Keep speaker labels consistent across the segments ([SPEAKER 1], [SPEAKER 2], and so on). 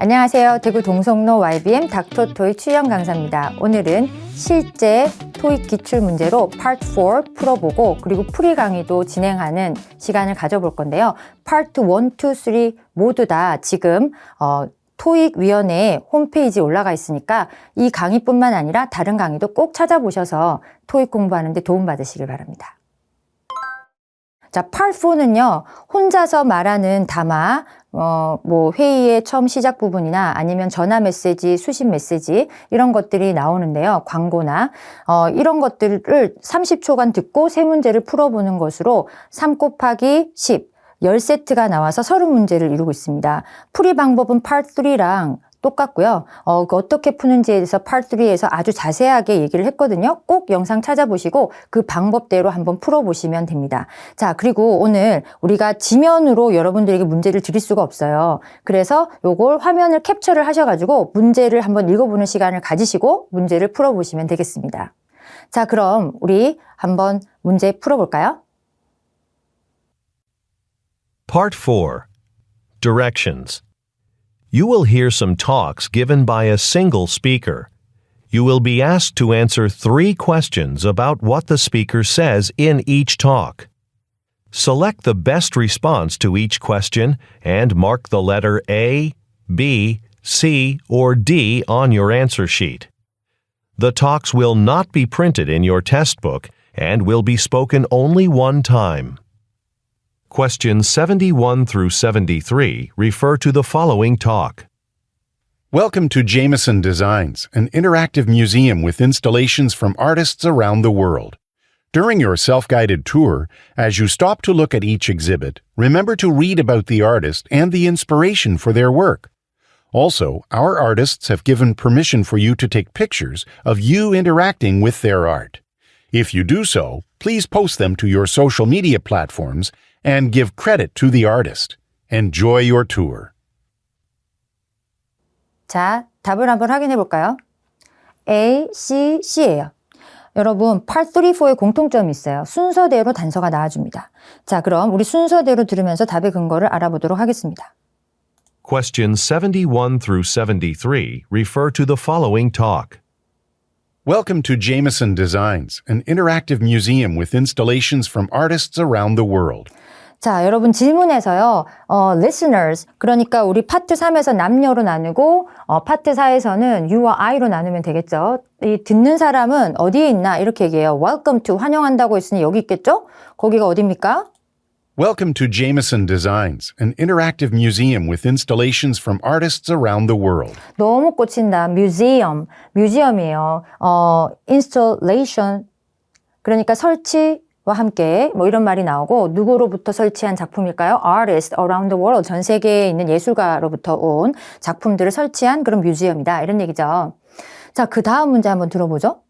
[SPEAKER 1] 안녕하세요. 대구 동성로 YBM 닥터 토익 출연 강사입니다. 오늘은 실제 토익 기출 문제로 파트 4 풀어보고 그리고 풀이 강의도 진행하는 시간을 가져볼 건데요. 파트 1, 2, 3 모두 다 지금 토익위원회 홈페이지에 올라가 있으니까 이 강의뿐만 아니라 다른 강의도 꼭 찾아보셔서 토익 공부하는 데 도움받으시길 바랍니다. 자, 파트 4는요, 혼자서 말하는 담화, 회의의 처음 시작 부분이나 아니면 전화 메시지, 수신 메시지, 이런 것들이 나오는데요. 광고나, 이런 것들을 30초간 듣고 세 문제를 풀어보는 것으로 3 곱하기 10, 10세트가 나와서 30문제를 이루고 있습니다. 풀이 방법은 파트 3랑 똑같고요. 어떻게 푸는지에 대해서 파트 3에서 아주 자세하게 얘기를 했거든요. 꼭 영상 찾아보시고 그 방법대로 한번 풀어보시면 됩니다. 자, 그리고 오늘 우리가 지면으로 여러분들에게 문제를 드릴 수가 없어요. 그래서 요걸 화면을 캡처를 하셔가지고 문제를 한번 읽어보는 시간을 가지시고 문제를 풀어보시면 되겠습니다. 자, 그럼 우리 한번 문제 풀어볼까요?
[SPEAKER 2] Part 4. Directions. You will hear some talks given by a single speaker. You will be asked to answer 3 questions about what the speaker says in each talk. Select the best response to each question and mark the letter A, B, C, or D on your answer sheet. The talks will not be printed in your test book and will be spoken only one time. Questions 71 through 73 refer to the following talk.
[SPEAKER 3] Welcome to Jameson Designs, an interactive museum with installations from artists around the world. During your self-guided tour, as you stop to look at each exhibit, remember to read about the artist and the inspiration for their work. Also, our artists have given permission for you to take pictures of you interacting with their art. If you do so, please post them to your social media platforms and give credit to the artist. Enjoy your tour.
[SPEAKER 1] 자, 답을 한번 확인해 볼까요? A, C, C예요. 여러분, Part 3, 4에 공통점이 있어요. 순서대로 단서가 나와줍니다. 자, 그럼 우리 순서대로 들으면서 답의 근거를 알아보도록 하겠습니다.
[SPEAKER 2] Questions 71 through 73 refer to the following talk.
[SPEAKER 3] Welcome to Jameson Designs, an interactive museum with installations from artists around the world.
[SPEAKER 1] 자, 여러분 질문에서요, listeners, 그러니까 우리 파트 3에서 남녀로 나누고, 파트 4에서는 you와 I로 나누면 되겠죠. 이 듣는 사람은 어디에 있나 이렇게 얘기해요. Welcome to, 환영한다고 했으니 여기 있겠죠? 거기가 어디입니까?
[SPEAKER 3] Welcome to Jameson Designs, an interactive museum with installations from artists around the world.
[SPEAKER 1] 너무 꽂힌다. museum, 뮤지엄이에요. installation, 그러니까 설치와 함께 뭐 이런 말이 나오고 누구로부터 설치한 작품일까요? artist around the world, 전 세계에 있는 예술가로부터 온 작품들을 설치한 그런 뮤지엄이다. 이런 얘기죠. 자, 그 다음 문제 한번 들어보죠.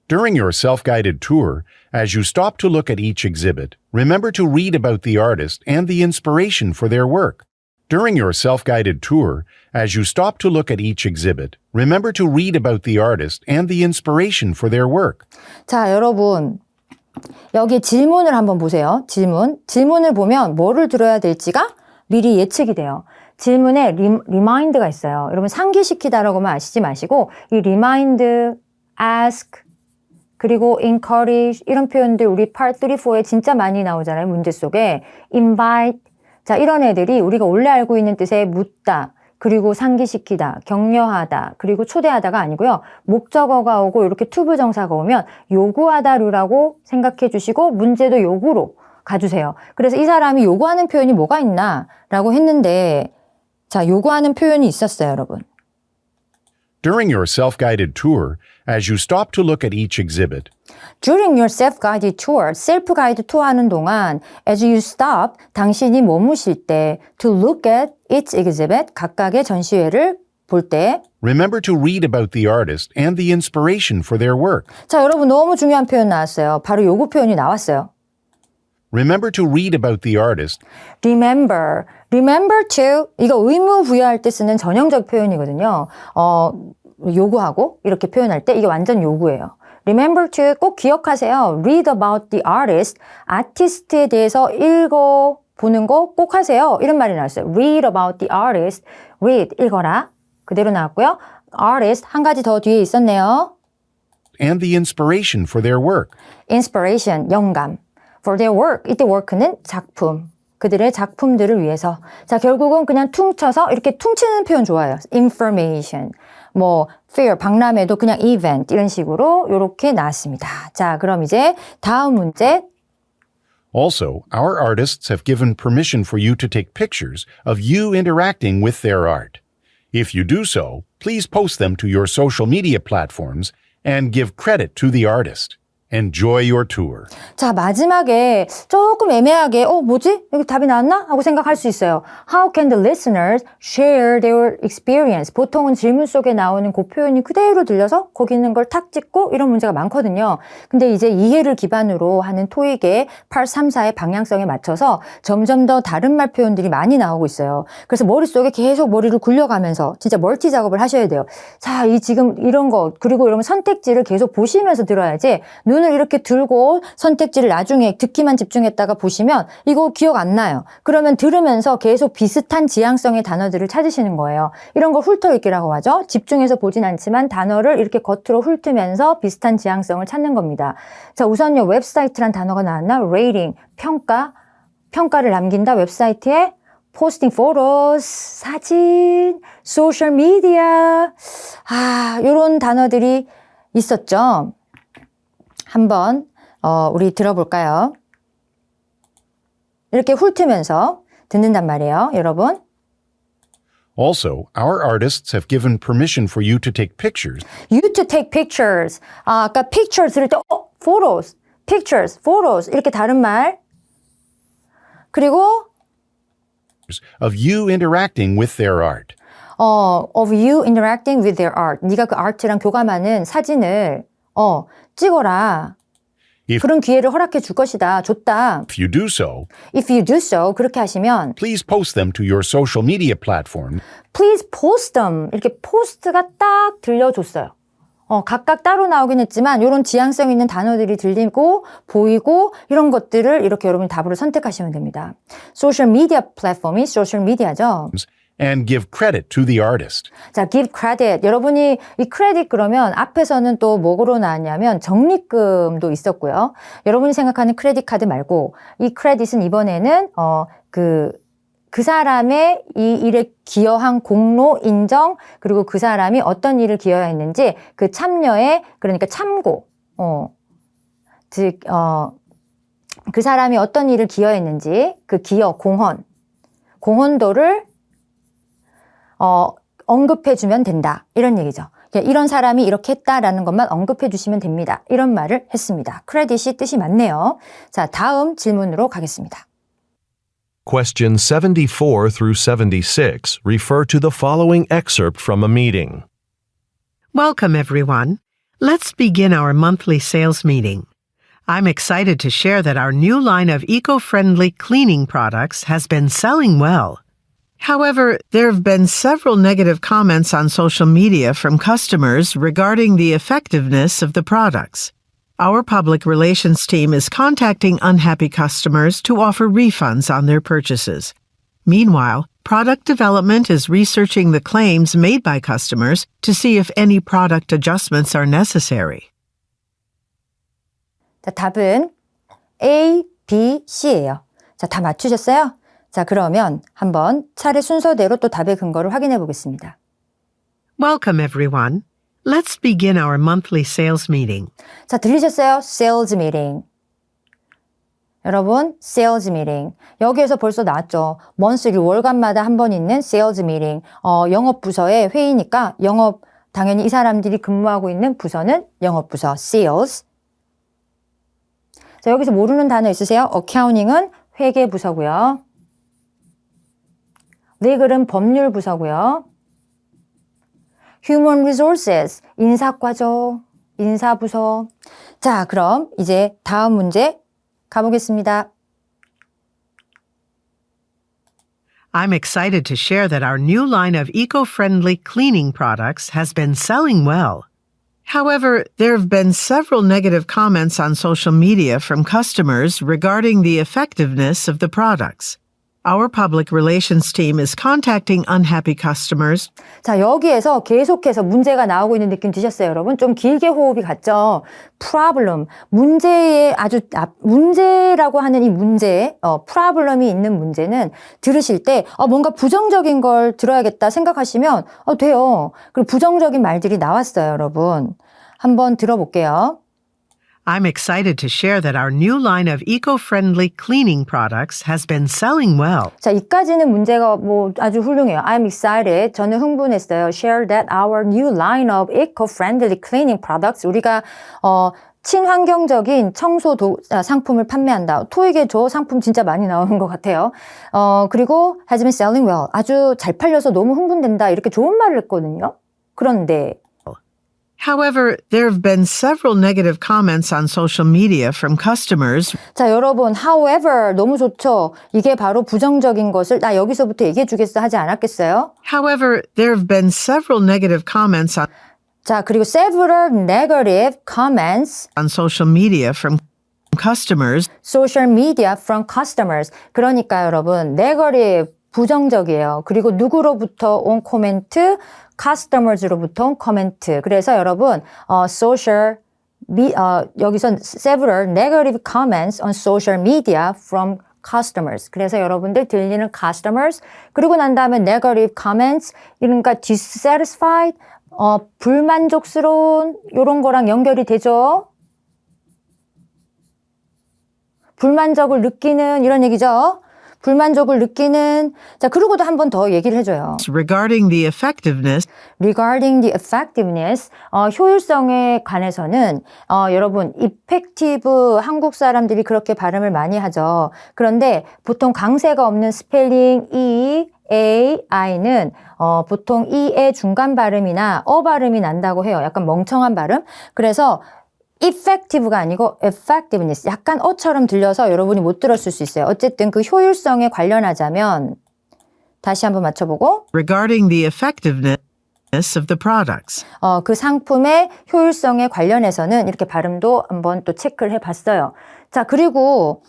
[SPEAKER 3] During your self-guided tour, as you stop to look at each exhibit, remember to read about the artist and the inspiration for their work. During your self-guided tour, as you stop to look at each exhibit, remember to read about the artist and the inspiration for their work.
[SPEAKER 1] 자, 여러분. 여기 질문을 한번 보세요. 질문을 보면 뭐를 들어야 될지가 미리 예측이 돼요. 질문에 remind가 있어요. 여러분 상기시키다라고만 아시지 마시고 이 remind, ask, 그리고 encourage 이런 표현들 우리 part 3, 4에 진짜 많이 나오잖아요. 문제 속에 invite. 자, 이런 애들이 우리가 원래 알고 있는 뜻의 묻다, 그리고 상기시키다, 격려하다, 그리고 초대하다가 아니고요. 목적어가 오고 이렇게 투부정사가 오면 요구하다류라고 생각해 주시고 문제도 요구로 가주세요. 그래서 이 사람이 요구하는 표현이 뭐가 있나 라고 했는데 자, 요구하는 표현이 있었어요, 여러분.
[SPEAKER 3] During your self-guided tour, as you stop to look at each exhibit,
[SPEAKER 1] During your self-guided tour, 셀프-가이드 투어 하는 동안 as you stop, 당신이 머무실 때 to look at each exhibit, 각각의 전시회를 볼 때
[SPEAKER 3] remember to read about the artist and the inspiration for their work.
[SPEAKER 1] 자, 여러분 너무 중요한 표현 나왔어요. 바로 요구 표현이 나왔어요.
[SPEAKER 3] Remember to read about the artist.
[SPEAKER 1] Remember to, 이거 의무 부여할 때 쓰는 전형적 표현이거든요. 요구하고 이렇게 표현할 때 이게 완전 요구예요. Remember to 꼭 기억하세요. Read about the artist. 아티스트에 대해서 읽어보는 거 꼭 하세요. 이런 말이 나왔어요. Read about the artist. Read, 읽어라. 그대로 나왔고요. artist 한 가지 더 뒤에 있었네요.
[SPEAKER 3] and the inspiration for their work.
[SPEAKER 1] inspiration, 영감. for their work, 이때 work는 작품. 그들의 작품들을 위해서. 자, 결국은 그냥 퉁쳐서 이렇게 퉁치는 표현 좋아요. information, 뭐 fair, 박람회도 그냥 event 이런 식으로 이렇게 나왔습니다. 자, 그럼 이제 다음 문제.
[SPEAKER 3] Also, our artists have given permission for you to take pictures of you interacting with their art. If you do so, please post them to your social media platforms and give credit to the artist. Enjoy your tour.
[SPEAKER 1] 자, 마지막에 조금 애매하게 뭐지? 여기 답이 나왔나? 하고 생각할 수 있어요. How can the listeners share their experience? 보통은 질문 속에 나오는 그 표현이 그대로 들려서 거기 있는 걸 탁 찍고 이런 문제가 많거든요. 근데 이제 이해를 기반으로 하는 토익의 8, 3, 4의 방향성에 맞춰서 점점 더 다른 말 표현들이 많이 나오고 있어요. 그래서 머릿속에 계속 머리를 굴려가면서 진짜 멀티 작업을 하셔야 돼요. 자, 지금 이런 거 그리고 이런 선택지를 계속 보시면서 들어야지 눈을 이렇게 들고 선택지를 나중에 듣기만 집중했다가 보시면 이거 기억 안 나요. 그러면 들으면서 계속 비슷한 지향성의 단어들을 찾으시는 거예요. 이런 걸 훑어읽기라고 하죠. 집중해서 보진 않지만 단어를 이렇게 겉으로 훑으면서 비슷한 지향성을 찾는 겁니다. 자, 우선요. 웹사이트란 단어가 나왔나? rating, 평가를 남긴다. 웹사이트에 posting photos, 사진, social media. 이런 단어들이 있었죠. 한번 우리 들어볼까요? 이렇게 훑으면서 듣는단 말이에요, 여러분.
[SPEAKER 3] Also, our artists have given permission for you to take pictures
[SPEAKER 1] You to take pictures. 아까 picture 들을 때 photos, pictures, photos 이렇게 다른 말. 그리고
[SPEAKER 3] of you interacting with their art.
[SPEAKER 1] of you interacting with their art. 네가 그 아트랑 교감하는 사진을 찍어라. 그런 기회를 허락해 줄 것이다. 줬다.
[SPEAKER 3] If you do so,
[SPEAKER 1] If you do so, 그렇게 하시면
[SPEAKER 3] please post them to your social media platform
[SPEAKER 1] Please post them. 이렇게 포스트가 딱 들려줬어요. 각각 따로 나오긴 했지만 이런 지향성 있는 단어들이 들리고 보이고 이런 것들을 이렇게 여러분이 답으로 선택하시면 됩니다. 소셜 미디어 플랫폼이 소셜 미디어죠.
[SPEAKER 3] and give credit to the artist.
[SPEAKER 1] 자, give credit. 여러분이 이 크레딧 그러면 앞에서는 또 뭐로 나왔냐면 적립금도 있었고요. 여러분이 생각하는 크레딧 카드 말고 이 크레딧은 이번에는 그 사람의 이 일에 기여한 공로 인정 그리고 그 사람이 어떤 일을 기여했는지 그 참여에 그러니까 참고 즉 그 사람이 어떤 일을 기여했는지 그 기여 공헌도를 언급해주면 된다. 이런 얘기죠. 이런 사람이 이렇게 했다라는 것만 언급해 주시면 됩니다. 이런 말을 했습니다. 크레딧이 뜻이 맞네요. 자, 다음 질문으로 가겠습니다.
[SPEAKER 2] Questions 74 through 76 refer to the following excerpt from a meeting.
[SPEAKER 4] Welcome, everyone. Let's begin our monthly sales meeting. I'm excited to share that our new line of eco-friendly cleaning products has been selling well. However, there have been several negative comments on social media from customers regarding the effectiveness of the products. Our public relations team is contacting unhappy customers to offer refunds on their purchases. Meanwhile, product development is researching the claims made by customers to see if any product adjustments are necessary.
[SPEAKER 1] 자, 답은 A, B, C예요. 자, 다 맞추셨어요? 자, 그러면 한번 차례 순서대로 또 답의 근거를 확인해 보겠습니다.
[SPEAKER 4] Welcome, everyone. Let's begin our monthly sales meeting.
[SPEAKER 1] 자, 들리셨어요? Sales meeting. 여러분, sales meeting. 여기에서 벌써 나왔죠. monthly, 월간마다 한 번 있는 sales meeting. 영업부서의 회의니까 당연히 이 사람들이 근무하고 있는 부서는 영업부서, sales. 자, 여기서 모르는 단어 있으세요? accounting은 회계부서고요. legal은 법률부서고요. human resources, 인사과죠. 인사부서. 자, 그럼 이제 다음 문제 가보겠습니다.
[SPEAKER 4] I'm excited to share that our new line of eco-friendly cleaning products has been selling well. However, there have been several negative comments on social media from customers regarding the effectiveness of the products. Our public relations team is contacting unhappy customers
[SPEAKER 1] 자, 여기에서 계속해서 문제가 나오고 있는 느낌 드셨어요, 여러분? 좀 길게 호흡이 갔죠? problem, 문제의 문제라고 하는 이 문제, problem이 있는 문제는 들으실 때, 뭔가 부정적인 걸 들어야겠다 생각하시면, 돼요. 그리고 부정적인 말들이 나왔어요, 여러분. 한번 들어볼게요.
[SPEAKER 4] I'm excited to share that our new line of eco-friendly cleaning products has been selling well.
[SPEAKER 1] 자, 이까지는 문제가 아주 훌륭해요. I'm excited. 저는 흥분했어요. Share that our new line of eco-friendly cleaning products. 우리가 친환경적인 청소 상품을 판매한다. 토익에 저 상품 진짜 많이 나오는 것 같아요. 그리고 has been selling well. 아주 잘 팔려서 너무 흥분된다. 이렇게 좋은 말을 했거든요. 그런데
[SPEAKER 4] However, there have been several negative comments on social media from customers
[SPEAKER 1] 자, 여러분, however, 너무 좋죠? 이게 바로 부정적인 것을 나 여기서부터 얘기해 주겠어 하지 않았겠어요?
[SPEAKER 4] However, there have been several negative comments
[SPEAKER 1] 자, 그리고 several negative comments
[SPEAKER 4] on social media from customers
[SPEAKER 1] social media from customers. 그러니까 여러분, negative, 부정적이에요. 그리고 누구로부터 온 코멘트? customers로부터 온 코멘트. 그래서 여러분, 여기서 several negative comments on social media from customers. 그래서 여러분들 들리는 customers, 그리고 난 다음에 negative comments, 그러니까 dissatisfied, 불만족스러운, 요런 거랑 연결이 되죠. 불만족을 느끼는 이런 얘기죠. 불만족을 느끼는. 자, 그러고도 한 번 더 얘기를 해줘요.
[SPEAKER 4] regarding the effectiveness
[SPEAKER 1] Regarding the effectiveness, 효율성에 관해서는 여러분, effective 한국 사람들이 그렇게 발음을 많이 하죠. 그런데 보통 강세가 없는 스펠링 E, A, I는 보통 E의 중간 발음이나 발음이 난다고 해요. 약간 멍청한 발음. 그래서 effective가 아니고 effectiveness, 약간 어처럼 들려서 여러분이 못 들었을 수 있어요. 어쨌든 그 효율성에 관련하자면 다시 한번 맞춰보고
[SPEAKER 4] regarding the effectiveness of the products.
[SPEAKER 1] 그 상품의 효율성에 관련해서는 이렇게 발음도 한번 또 체크를 해봤어요. 자, 그리고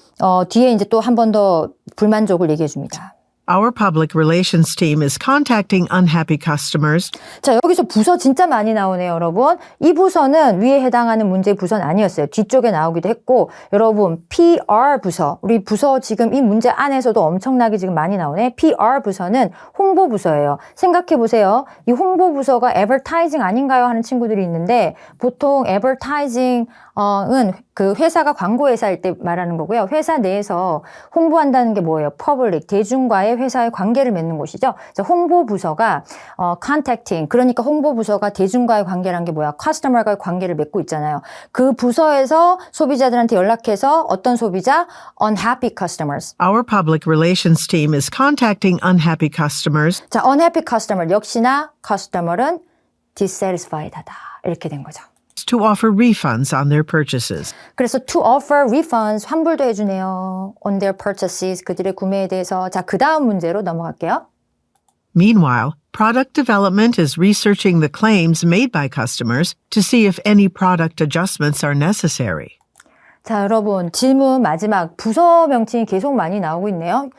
[SPEAKER 1] 뒤에 이제 또 한 번 더 불만족을 얘기해 줍니다.
[SPEAKER 4] Our public relations team is contacting unhappy customers
[SPEAKER 1] 자, 여기서 부서 진짜 많이 나오네요, 여러분. 이 부서는 위에 해당하는 문제의 부서는 아니었어요. 뒤쪽에 나오기도 했고, 여러분, PR 부서. 우리 부서 지금 이 문제 안에서도 엄청나게 지금 많이 나오네. PR 부서는 홍보 부서예요. 생각해 보세요. 이 홍보 부서가 advertising 아닌가요? 하는 친구들이 있는데, 보통 advertising, 은 그 회사가 광고 회사일 때 말하는 거고요. 회사 내에서 홍보한다는 게 뭐예요? public, 대중과의 회사의 관계를 맺는 곳이죠. 그래서 홍보 부서가 contacting, 그러니까 홍보 부서가 대중과의 관계란 게 뭐야? customer과의 관계를 맺고 있잖아요. 그 부서에서 소비자들한테 연락해서 어떤 소비자? unhappy customers.
[SPEAKER 4] Our public relations team is contacting unhappy customers
[SPEAKER 1] 자, unhappy customer 역시나 customer은 dissatisfied하다. 이렇게 된 거죠.
[SPEAKER 4] to offer refunds on their purchases.
[SPEAKER 1] 그래서 to offer refunds, 환불도 해주네요. on their purchases, 그들의 구매에 대해서. 자, 그 다음 문제로 넘어갈게요.
[SPEAKER 4] Meanwhile, product development is researching the claims made by customers to see if any product adjustments are necessary.
[SPEAKER 1] 자, 여러분, 질문 마지막. 부서 명칭이 계속 많이 나오고 있네요.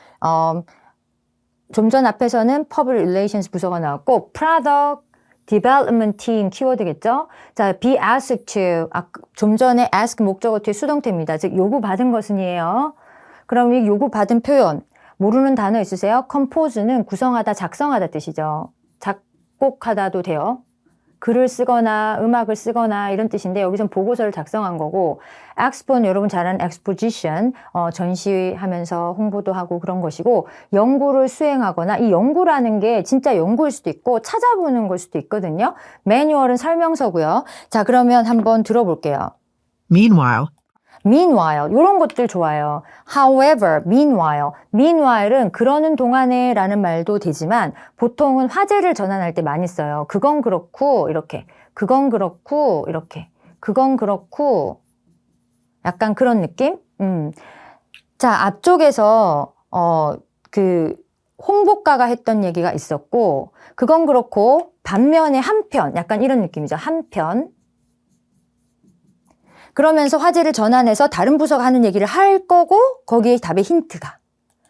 [SPEAKER 1] 좀 전 앞에서는 Public Relations 부서가 나왔고, Product Development Team 키워드겠죠? 자, be asked to. 좀 전에 ask 목적어 뒤에 수동태입니다. 즉, 요구받은 것은이에요. 그럼 이 요구받은 표현, 모르는 단어 있으세요? compose는 구성하다, 작성하다 뜻이죠. 작곡하다도 돼요. 글을 쓰거나 음악을 쓰거나 이런 뜻인데 여기선 보고서를 작성한 거고, expo는 여러분 잘 아는 exposition, 전시하면서 홍보도 하고 그런 것이고, 연구를 수행하거나, 이 연구라는 게 진짜 연구일 수도 있고 찾아보는 걸 수도 있거든요. 매뉴얼은 설명서고요. 자, 그러면 한번 들어볼게요. Meanwhile, 이런 것들 좋아요. However, meanwhile은 그러는 동안에 라는 말도 되지만 보통은 화제를 전환할 때 많이 써요. 그건 그렇고 이렇게, 그건 그렇고 이렇게, 그건 그렇고 약간 그런 느낌? 자, 앞쪽에서 그 홍보가가 했던 얘기가 있었고, 그건 그렇고 반면에 한편, 약간 이런 느낌이죠. 한편. 그러면서 화제를 전환해서 다른 부서가 하는 얘기를 할 거고 거기에 답의 힌트가.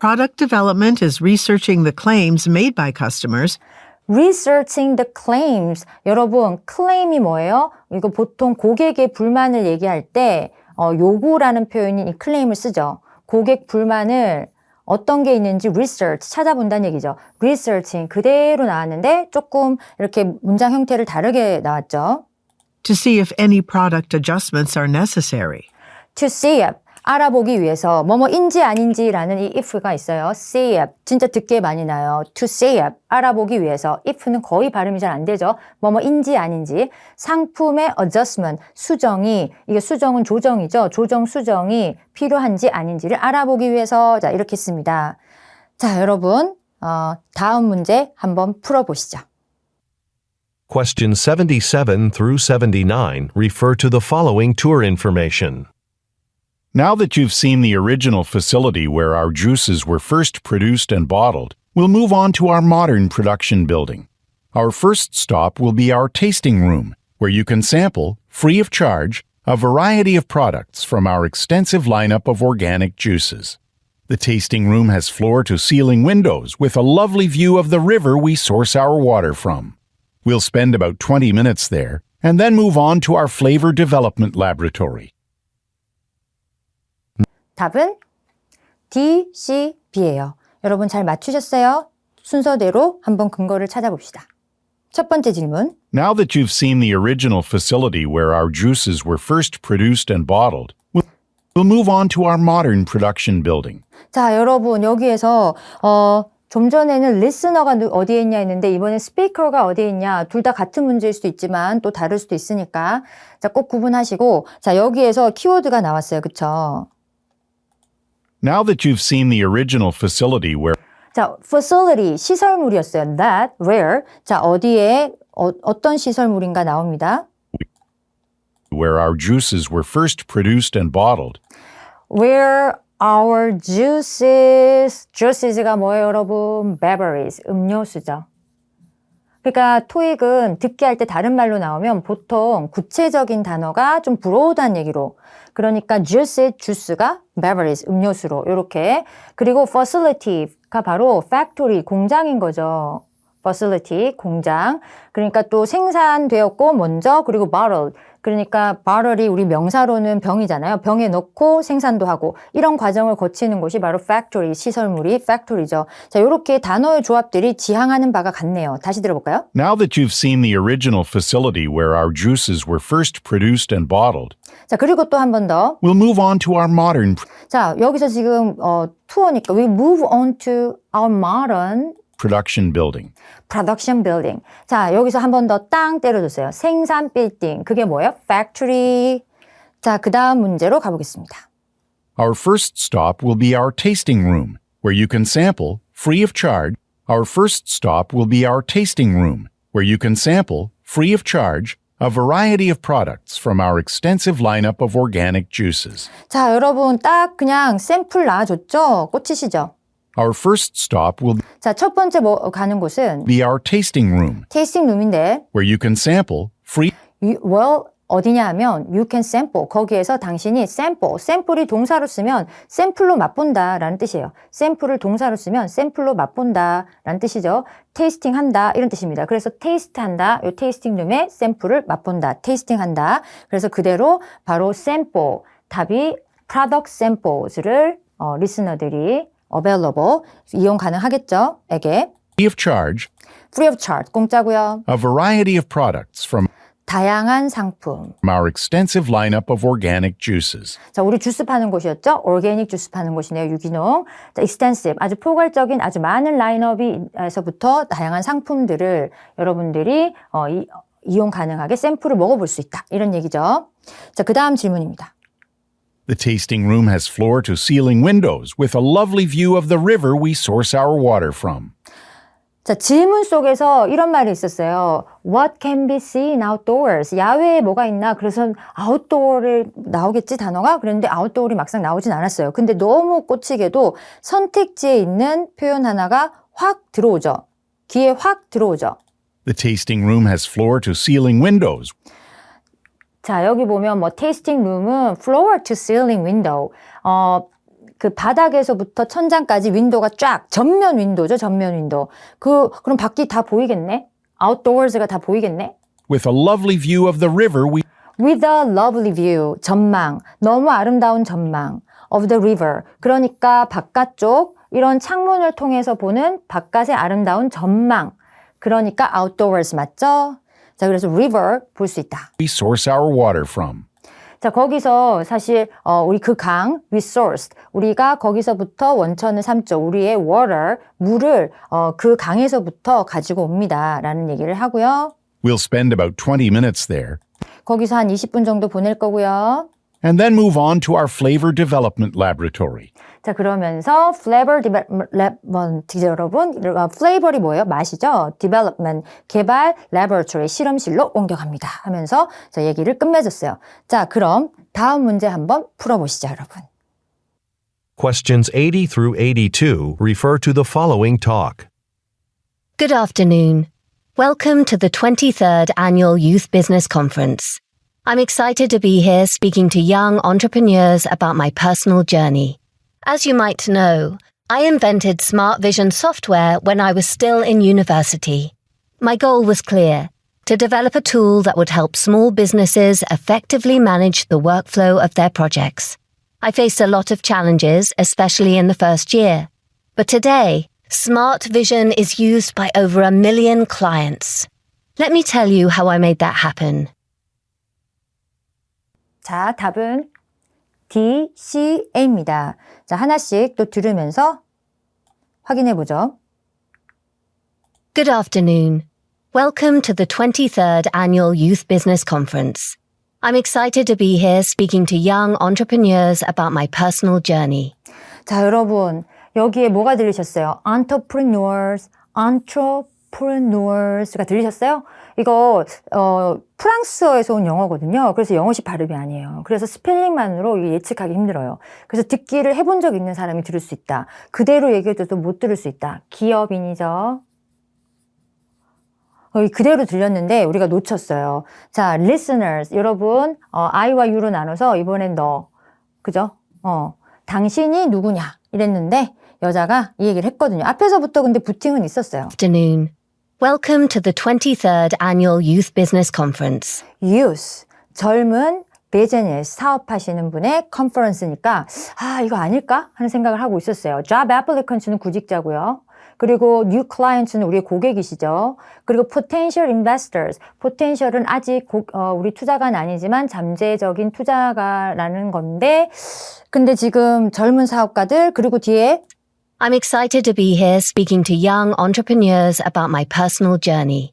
[SPEAKER 4] Product development is researching the claims made by customers
[SPEAKER 1] Researching the claims. 여러분, claim이 뭐예요? 이거 보통 고객의 불만을 얘기할 때 요구라는 표현인 이 claim을 쓰죠. 고객 불만을 어떤 게 있는지 research, 찾아본다는 얘기죠. researching 그대로 나왔는데 조금 이렇게 문장 형태를 다르게 나왔죠.
[SPEAKER 4] to see if any product adjustments are necessary.
[SPEAKER 1] to see if, 알아보기 위해서 뭐뭐인지 아닌지라는 이 if가 있어요. see if, 진짜 듣기에 많이 나요. to see if, 알아보기 위해서. if는 거의 발음이 잘 안 되죠. 뭐뭐인지 아닌지. 상품의 adjustment, 수정이, 이게 수정은 조정이죠. 조정, 수정이 필요한지 아닌지를 알아보기 위해서. 자, 이렇게 씁니다. 자, 여러분, 다음 문제 한번 풀어보시죠.
[SPEAKER 2] Questions 77 through 79 refer to the following tour information.
[SPEAKER 3] Now that you've seen the original facility where our juices were first produced and bottled, we'll move on to our modern production building. Our first stop will be our tasting room, where you can sample, free of charge, a variety of products from our extensive lineup of organic juices. The tasting room has floor-to-ceiling windows with a lovely view of the river we source our water from. We'll spend about 20 minutes there and then move on to our flavor development laboratory.
[SPEAKER 1] 답은 D, C, B예요. 여러분 잘 맞추셨어요? 순서대로 한번 근거를 찾아봅시다. 첫 번째 질문.
[SPEAKER 3] Now that you've seen the original facility where our juices were first produced and bottled, we'll move on to our modern production building.
[SPEAKER 1] 자, 여러분 여기에서 좀 전에는 리스너가 어디에 있냐 했는데 이번에 스피커가 어디에 있냐 둘 다 같은 문제일 수도 있지만 또 다를 수도 있으니까 자, 꼭 구분하시고 자, 여기에서 키워드가 나왔어요. 그쵸?
[SPEAKER 3] Now that you've seen the original facility where
[SPEAKER 1] 자, facility, 시설물이었어요. That, where. 자, 어디에, 어떤 시설물인가 나옵니다.
[SPEAKER 3] where our juices were first produced and bottled.
[SPEAKER 1] Where our juices가 뭐예요, 여러분? Beverages, 음료수죠. 그러니까 토익은 듣기 할 때 다른 말로 나오면 보통 구체적인 단어가 좀 브로드한 얘기로 그러니까 주스가 beverages, 음료수로 이렇게 그리고 facility가 바로 factory, 공장인 거죠. facility, 공장. 그러니까 또 생산되었고 먼저 그리고 bottled. 그러니까 bottle이 우리 명사로는 병이잖아요. 병에 넣고 생산도 하고 이런 과정을 거치는 곳이 바로 factory, 시설물이 factory죠. 자, 이렇게 단어의 조합들이 지향하는 바가 같네요. 다시 들어볼까요?
[SPEAKER 3] Now that you've seen the original facility where our juices were first produced and bottled,
[SPEAKER 1] 자, 그리고 또 한 번 더.
[SPEAKER 3] we'll move on to our modern
[SPEAKER 1] 자, 여기서 지금 투어니까 we move on to our modern
[SPEAKER 3] production building.
[SPEAKER 1] production building. 자, 여기서 한 번 더 땅 때려줬어요. 생산 빌딩. 그게 뭐예요? factory. 자, 그 다음 문제로 가보겠습니다.
[SPEAKER 3] Our first stop will be our tasting room, where you can sample, free of charge. Our first stop will be our tasting room, where you can sample, free of charge, a variety of products from our extensive lineup of organic juices.
[SPEAKER 1] 자, 여러분 딱 그냥 샘플 나와줬죠? 꽂히시죠?
[SPEAKER 3] Our first stop will
[SPEAKER 1] 자, 첫 번째 가는 곳은
[SPEAKER 3] be our tasting room,
[SPEAKER 1] 테이스팅 룸인데
[SPEAKER 3] where you can sample, free
[SPEAKER 1] 어디냐 하면 you can sample. 거기에서 당신이 샘플이 동사로 쓰면 샘플로 맛본다라는 뜻이에요. 샘플을 동사로 쓰면 샘플로 맛본다라는 뜻이죠. 테이스팅 한다 이런 뜻입니다. 그래서 테이스트한다. 이 테이스팅 룸에 샘플을 맛본다. 테이스팅한다. 그래서 그대로 바로 샘플 답이 product samples를 리스너들이 available 이용 가능하겠죠. 에게
[SPEAKER 3] free of charge,
[SPEAKER 1] free of charge 공짜고요.
[SPEAKER 3] a variety of products from
[SPEAKER 1] 다양한 상품.
[SPEAKER 3] our extensive lineup of organic juices.
[SPEAKER 1] 자, 우리 주스 파는 곳이었죠? 오르게닉 주스 파는 곳이네요. 유기농. 자, extensive. 아주 포괄적인 아주 많은 라인업에서부터 다양한 상품들을 여러분들이 이용 가능하게 샘플을 먹어볼 수 있다. 이런 얘기죠. 자, 그 다음 질문입니다.
[SPEAKER 3] The tasting room has floor-to-ceiling windows with a lovely view of the river we source our water from.
[SPEAKER 1] 자, 질문 속에서 이런 말이 있었어요. What can be seen outdoors? 야외에 뭐가 있나? 그래서 outdoor을 나오겠지 단어가? 그랬는데 outdoor이 막상 나오진 않았어요. 근데 너무 꽂히게도 선택지에 있는 표현 하나가 확 들어오죠. 귀에 확 들어오죠.
[SPEAKER 3] The tasting room has floor-to-ceiling windows.
[SPEAKER 1] 자, 여기 보면 뭐 테이스팅 룸은 floor to ceiling window. 그 바닥에서부터 천장까지 윈도우가 쫙 전면 윈도우죠. 전면 윈도우. 그럼 밖이 다 보이겠네? outdoors가 다 보이겠네?
[SPEAKER 3] With a lovely view of the river, we
[SPEAKER 1] With a lovely view. 전망. 너무 아름다운 전망. Of the river. 그러니까 바깥쪽 이런 창문을 통해서 보는 바깥의 아름다운 전망. 그러니까 outdoors 맞죠? 자, 그래서 river 볼 수 있다.
[SPEAKER 3] source our water from.
[SPEAKER 1] 자, 거기서 사실 우리 그 강, we sourced. 우리가 거기서부터 원천을 삼죠. 우리의 water, 물을 그 강에서부터 가지고 옵니다. 라는 얘기를 하고요.
[SPEAKER 3] We'll spend about 20 minutes there,
[SPEAKER 1] 거기서 한 20분 정도 보낼 거고요.
[SPEAKER 3] and then move on to our flavor development laboratory.
[SPEAKER 1] 자, 그러면서 flavor development 여러분, flavor이 뭐예요? 맛이죠? development, 개발, laboratory, 실험실로 옮겨갑니다. 하면서 자, 얘기를 끝맺었어요. 자, 그럼 다음 문제 한번 풀어보시죠, 여러분.
[SPEAKER 2] Questions 80 through 82 refer to the following talk.
[SPEAKER 5] Good afternoon. Welcome to the 23rd Annual Youth Business Conference. I'm excited to be here speaking to young entrepreneurs about my personal journey. As you might know, I invented Smart Vision software when I was still in university. My goal was clear: to develop a tool that would help small businesses effectively manage the workflow of their projects. I faced a lot of challenges, especially in the first year. But today, Smart Vision is used by over 1 million clients. Let me tell you how I made that happen.
[SPEAKER 1] 자, 답은 D, C, A입니다. 자, 하나씩 또 들으면서 확인해 보죠.
[SPEAKER 5] Good afternoon. Welcome to the 23rd Annual Youth Business Conference. I'm excited to be here speaking to young entrepreneurs about my personal journey.
[SPEAKER 1] 자, 여러분, 여기에 뭐가 들리셨어요? entrepreneurs가 들리셨어요? 이거 프랑스어에서 온 영어거든요. 그래서 영어식 발음이 아니에요. 그래서 스펠링만으로 예측하기 힘들어요. 그래서 듣기를 해본 적 있는 사람이 들을 수 있다. 그대로 얘기해도 못 들을 수 있다. 기업인이죠. 그대로 들렸는데 우리가 놓쳤어요. 자, listeners, 여러분, I와 U로 나눠서 이번엔 너, 그죠? 당신이 누구냐 이랬는데 여자가 이 얘기를 했거든요. 앞에서부터 근데 부팅은 있었어요.
[SPEAKER 5] Afternoon. Welcome to the 23rd Annual Youth Business Conference.
[SPEAKER 1] youth, 젊은 비즈니스 사업하시는 분의 컨퍼런스니까 이거 아닐까 하는 생각을 하고 있었어요. job applicants는 구직자고요. 그리고 new clients는 우리의 고객이시죠. 그리고 potential investors, potential은 아직 우리 투자가는 아니지만 잠재적인 투자가라는 건데 근데 지금 젊은 사업가들 그리고 뒤에
[SPEAKER 5] I'm excited to be here speaking to young entrepreneurs about my personal journey.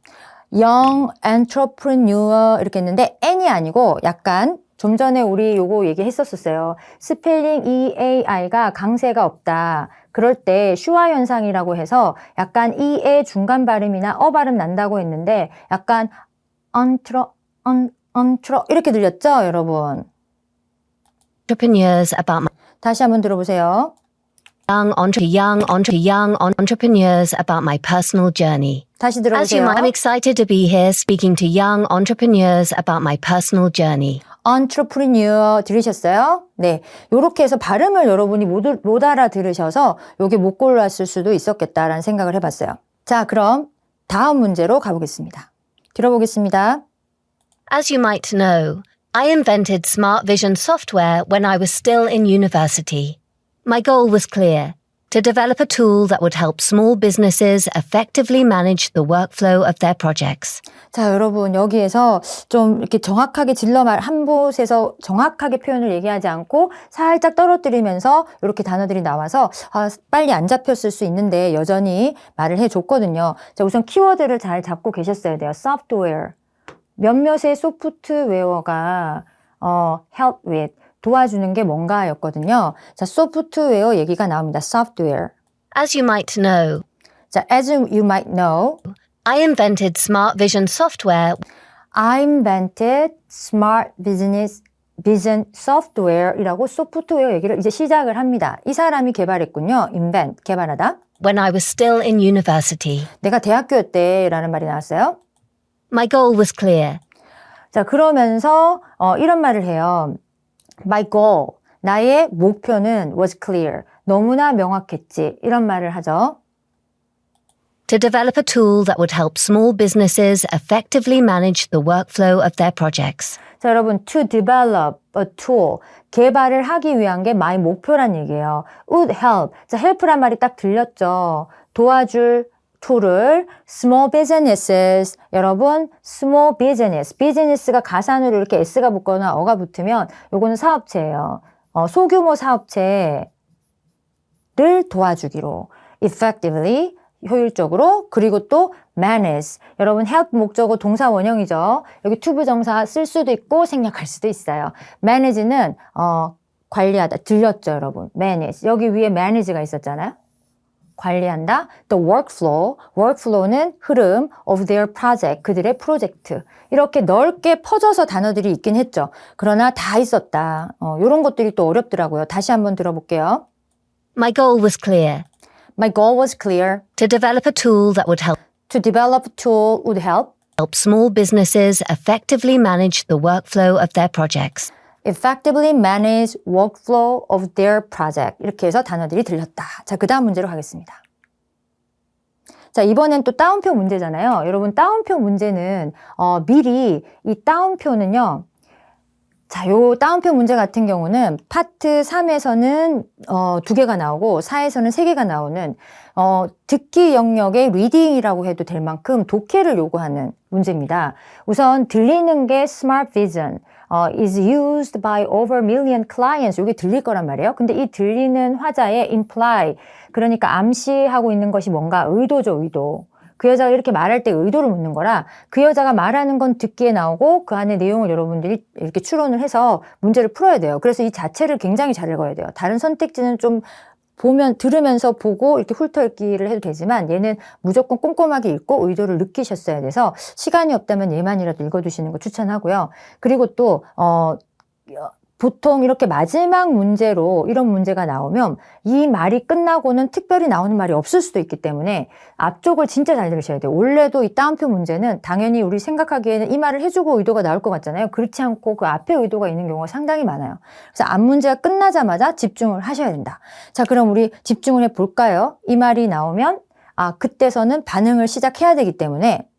[SPEAKER 1] young entrepreneur 이렇게 했는데 N이 아니고 약간 좀 전에 우리 요거 얘기했었어요. 스펠링 EAI가 강세가 없다. 그럴 때 슈아 현상이라고 해서 약간 E의 중간 발음이나 발음 난다고 했는데 약간 이렇게 들렸죠, 여러분?
[SPEAKER 5] Entrepreneurs about my
[SPEAKER 1] 다시 한번 들어보세요.
[SPEAKER 5] young entrepreneurs about my personal journey.
[SPEAKER 1] 다시
[SPEAKER 5] As you
[SPEAKER 1] 들어보세요.
[SPEAKER 5] might, I'm excited to be here speaking to young entrepreneurs about my personal journey.
[SPEAKER 1] entrepreneur 들으셨어요? 네. 요렇게 해서 발음을 여러분이 못 알아들으셔서 요게 못 골랐을 수도 있었겠다라는 생각을 해봤어요. 자, 그럼 다음 문제로 가보겠습니다. 들어보겠습니다.
[SPEAKER 5] As you might know, I invented Smart Vision software when I was still in university. My goal was clear: to develop a tool that would help small businesses effectively manage the workflow of their projects.
[SPEAKER 1] 자, 여러분 여기에서 좀 이렇게 정확하게 한 곳에서 정확하게 표현을 얘기하지 않고 살짝 떨어뜨리면서 이렇게 단어들이 나와서 빨리 안 잡혔을 수 있는데 여전히 말을 해줬거든요. 자, 우선 키워드를 잘 잡고 계셨어야 돼요. software. 몇몇의 소프트웨어가 help with. 도와주는 게 뭔가였거든요. 자, 소프트웨어 얘기가 나옵니다. software.
[SPEAKER 5] As you might know,
[SPEAKER 1] 자, as you might know,
[SPEAKER 5] I invented Smart Vision software
[SPEAKER 1] I invented smart vision software이라고 소프트웨어 얘기를 이제 시작을 합니다. 이 사람이 개발했군요. invent, 개발하다.
[SPEAKER 5] when I was still in university.
[SPEAKER 1] 내가 대학교 때라는 말이 나왔어요.
[SPEAKER 5] My goal was clear:
[SPEAKER 1] 자, 그러면서 이런 말을 해요. My goal, 나의 목표는 was clear. 너무나 명확했지. 이런 말을 하죠.
[SPEAKER 5] To develop a tool that would help small businesses effectively manage the workflow of their projects.
[SPEAKER 1] 자, 여러분, to develop a tool. 개발을 하기 위한 게 my 목표란 얘기예요. would help. 자, help란 말이 딱 들렸죠. 도와줄 툴을 small businesses. 여러분, small business. business가 가산으로 이렇게 s가 붙거나 어가 붙으면 요거는 사업체예요. 소규모 사업체를 도와주기로. effectively. 효율적으로. 그리고 또 manage. 여러분 help 목적어 동사 원형이죠. 여기 to 부정사 쓸 수도 있고 생략할 수도 있어요. manage는 관리하다. 들렸죠, 여러분. manage. 여기 위에 manage가 있었잖아요. 관리한다. 또 workflow. workflow는 흐름 of their project. 그들의 프로젝트. 이렇게 넓게 퍼져서 단어들이 있긴 했죠. 그러나 다 있었다. 이런 것들이 또 어렵더라고요. 다시 한번 들어볼게요.
[SPEAKER 5] My goal was clear.
[SPEAKER 1] My goal was clear.
[SPEAKER 5] To develop a tool that would
[SPEAKER 1] To develop a tool would help
[SPEAKER 5] small businesses effectively manage the workflow of their projects.
[SPEAKER 1] effectively manage workflow of their project. 이렇게 해서 단어들이 들렸다. 자, 그 다음 문제로 가겠습니다. 자, 이번엔 또 따옴표 문제잖아요. 여러분, 따옴표 문제는 미리 이 따옴표는요. 자, 요 따옴표 문제 같은 경우는 파트 3에서는 2개가 나오고 4에서는 3개가 나오는 듣기 영역의 리딩이라고 해도 될 만큼 독해를 요구하는 문제입니다. 우선 들리는 게 smart vision is used by over million clients. 이게 들릴 거란 말이에요. 근데 이 들리는 화자에 imply 그러니까 암시하고 있는 것이 뭔가 의도죠, 의도. 그 여자가 이렇게 말할 때 의도를 묻는 거라 그 여자가 말하는 건 듣기에 나오고 그 안에 내용을 여러분들이 이렇게 추론을 해서 문제를 풀어야 돼요. 그래서 이 자체를 굉장히 잘 읽어야 돼요. 다른 선택지는 좀 들으면서 보고 이렇게 훑어읽기를 해도 되지만 얘는 무조건 꼼꼼하게 읽고 의도를 느끼셨어야 돼서 시간이 없다면 얘만이라도 읽어두시는 거 추천하고요. 그리고 또 보통 이렇게 마지막 문제로 이런 문제가 나오면 이 말이 끝나고는 특별히 나오는 말이 없을 수도 있기 때문에 앞쪽을 진짜 잘 들으셔야 돼요. 원래도 이 따옴표 문제는 당연히 우리 생각하기에는 이 말을 해주고 의도가 나올 것 같잖아요. 그렇지 않고 그 앞에 의도가 있는 경우가 상당히 많아요. 그래서 앞 문제가 끝나자마자 집중을 하셔야 된다. 자, 그럼 우리 집중을 해볼까요? 이 말이 나오면 그때서는 반응을 시작해야 되기 때문에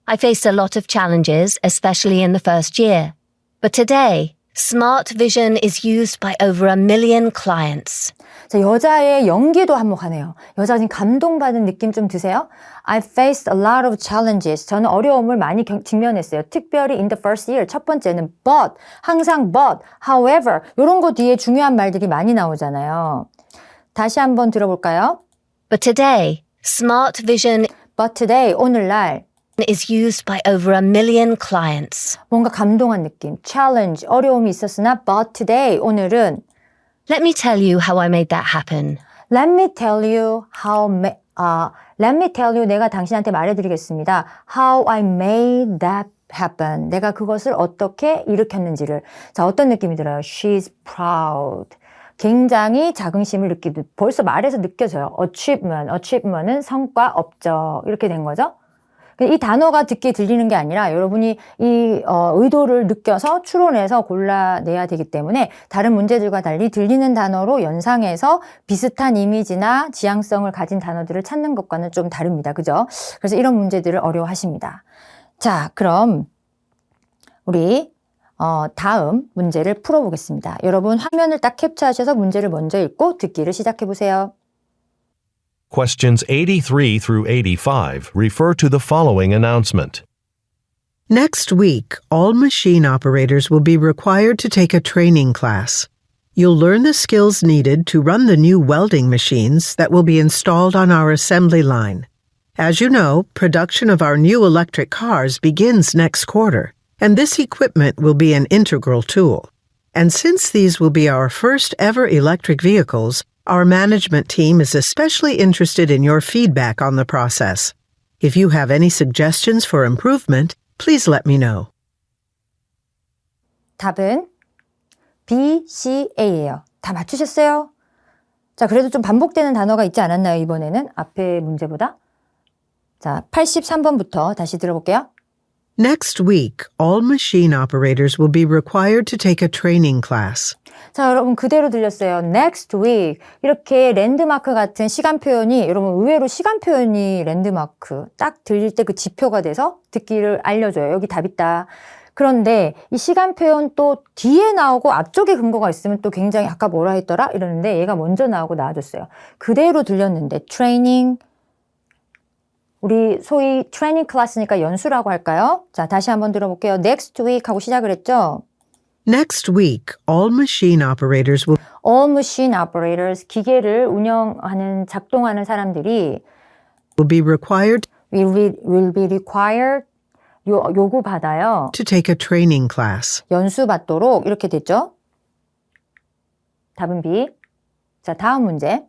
[SPEAKER 5] I faced a lot of challenges, especially in the first year. But today, Smart Vision is used by over 1 million clients.
[SPEAKER 1] 자, 여자의 연기도 한몫하네요. 여자 지금 감동받은 느낌 좀 드세요? I faced a lot of challenges. 저는 어려움을 많이 직면했어요. 특별히 in the first year. 첫 번째는 but, 항상 but, however. 이런 거 뒤에 중요한 말들이 많이 나오잖아요. 다시 한번 들어볼까요?
[SPEAKER 5] But today, Smart Vision
[SPEAKER 1] But today, 오늘날
[SPEAKER 5] is used by over 1 million clients.
[SPEAKER 1] 뭔가 감동한 느낌. challenge, 어려움이 있었으나 but today, 오늘은
[SPEAKER 5] Let me tell you how I made that happen.
[SPEAKER 1] Let me tell you let me tell you 내가 당신한테 말해드리겠습니다. How I made that happen. 내가 그것을 어떻게 일으켰는지를. 자, 어떤 느낌이 들어요? She's proud. 굉장히 자긍심을 느끼듯 벌써 말에서 느껴져요. achievement은 성과, 업적 이렇게 된 거죠. 이 단어가 듣기에 들리는 게 아니라 여러분이 이 의도를 느껴서 추론해서 골라내야 되기 때문에 다른 문제들과 달리 들리는 단어로 연상해서 비슷한 이미지나 지향성을 가진 단어들을 찾는 것과는 좀 다릅니다. 그죠? 그래서 이런 문제들을 어려워하십니다. 자, 그럼 우리 다음 문제를 풀어보겠습니다. 여러분 화면을 딱 캡처하셔서 문제를 먼저 읽고 듣기를 시작해 보세요.
[SPEAKER 2] Questions 83 through 85 refer to the following announcement.
[SPEAKER 4] Next week, all machine operators will be required to take a training class. You'll learn the skills needed to run the new welding machines that will be installed on our assembly line. As you know, production of our new electric cars begins next quarter, and this equipment will be an integral tool. And since these will be our first ever electric vehicles, our management team is especially interested in your feedback on the process. If you have any suggestions for improvement, please let me know.
[SPEAKER 1] 답은 B, C, A예요. 다 맞추셨어요? 자, 그래도 좀 반복되는 단어가 있지 않았나요, 이번에는? 앞에 문제보다? 자, 83번부터 다시 들어볼게요.
[SPEAKER 4] Next week, all machine operators will be required to take a training class.
[SPEAKER 1] 자, 여러분 그대로 들렸어요. Next week. 이렇게 랜드마크 같은 시간 표현이 여러분 의외로 시간 표현이 랜드마크 딱 들릴 때 그 지표가 돼서 듣기를 알려줘요. 여기 답 있다. 그런데 이 시간 표현 또 뒤에 나오고 앞쪽에 근거가 있으면 또 굉장히 아까 뭐라 했더라? 이러는데 얘가 먼저 나오고 나와줬어요. 그대로 들렸는데 트레이닝 우리 소위 트레이닝 클래스니까 연수라고 할까요? 자, 다시 한번 들어볼게요. Next week 하고 시작을 했죠.
[SPEAKER 4] Next week, all machine operators will
[SPEAKER 1] All machine operators, 기계를 운영하는, 작동하는 사람들이
[SPEAKER 4] be required
[SPEAKER 1] will be required, 요구받아요.
[SPEAKER 4] to take a training class.
[SPEAKER 1] 연수받도록 이렇게 됐죠? 답은 B. 자, 다음 문제.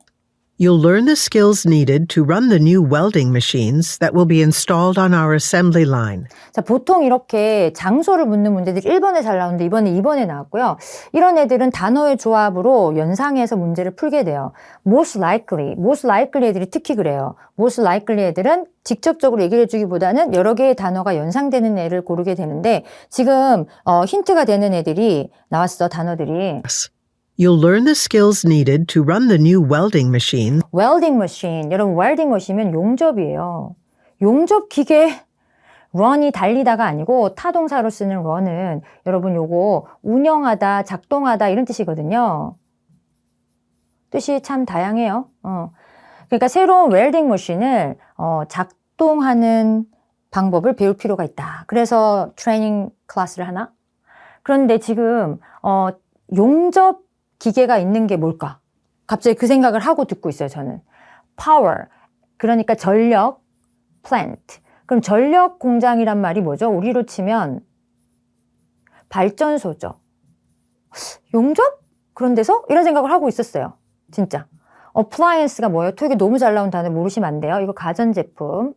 [SPEAKER 4] You'll learn the skills needed to run the new welding machines that will be installed on our assembly line.
[SPEAKER 1] 자, 보통 이렇게 장소를 묻는 문제들이 1번에 잘 나오는데 이번에 2번에 나왔고요. 이런 애들은 단어의 조합으로 연상해서 문제를 풀게 돼요. Most likely 애들이 특히 그래요. Most likely 애들은 직접적으로 얘기를 해주기보다는 여러 개의 단어가 연상되는 애를 고르게 되는데 지금 힌트가 되는 애들이 나왔어, 단어들이.
[SPEAKER 4] You'll learn the skills needed to run the new welding machine
[SPEAKER 1] 웰딩 머신. 여러분 웰딩 머신이면 용접이에요. 용접 기계 run이 달리다가 아니고 타동사로 쓰는 run은 여러분 요거 운영하다, 작동하다 이런 뜻이거든요. 뜻이 참 다양해요. 그러니까 새로운 웰딩 머신을 작동하는 방법을 배울 필요가 있다. 그래서 트레이닝 클래스를 하나? 그런데 지금 용접 기계가 있는 게 뭘까? 갑자기 그 생각을 하고 듣고 있어요, 저는. power, 그러니까 전력, plant. 그럼 전력 공장이란 말이 뭐죠? 우리로 치면 발전소죠. 용접? 그런 데서? 이런 생각을 하고 있었어요. 진짜. appliance가 뭐예요? 토익에 너무 잘 나온 단어 모르시면 안 돼요. 이거 가전제품.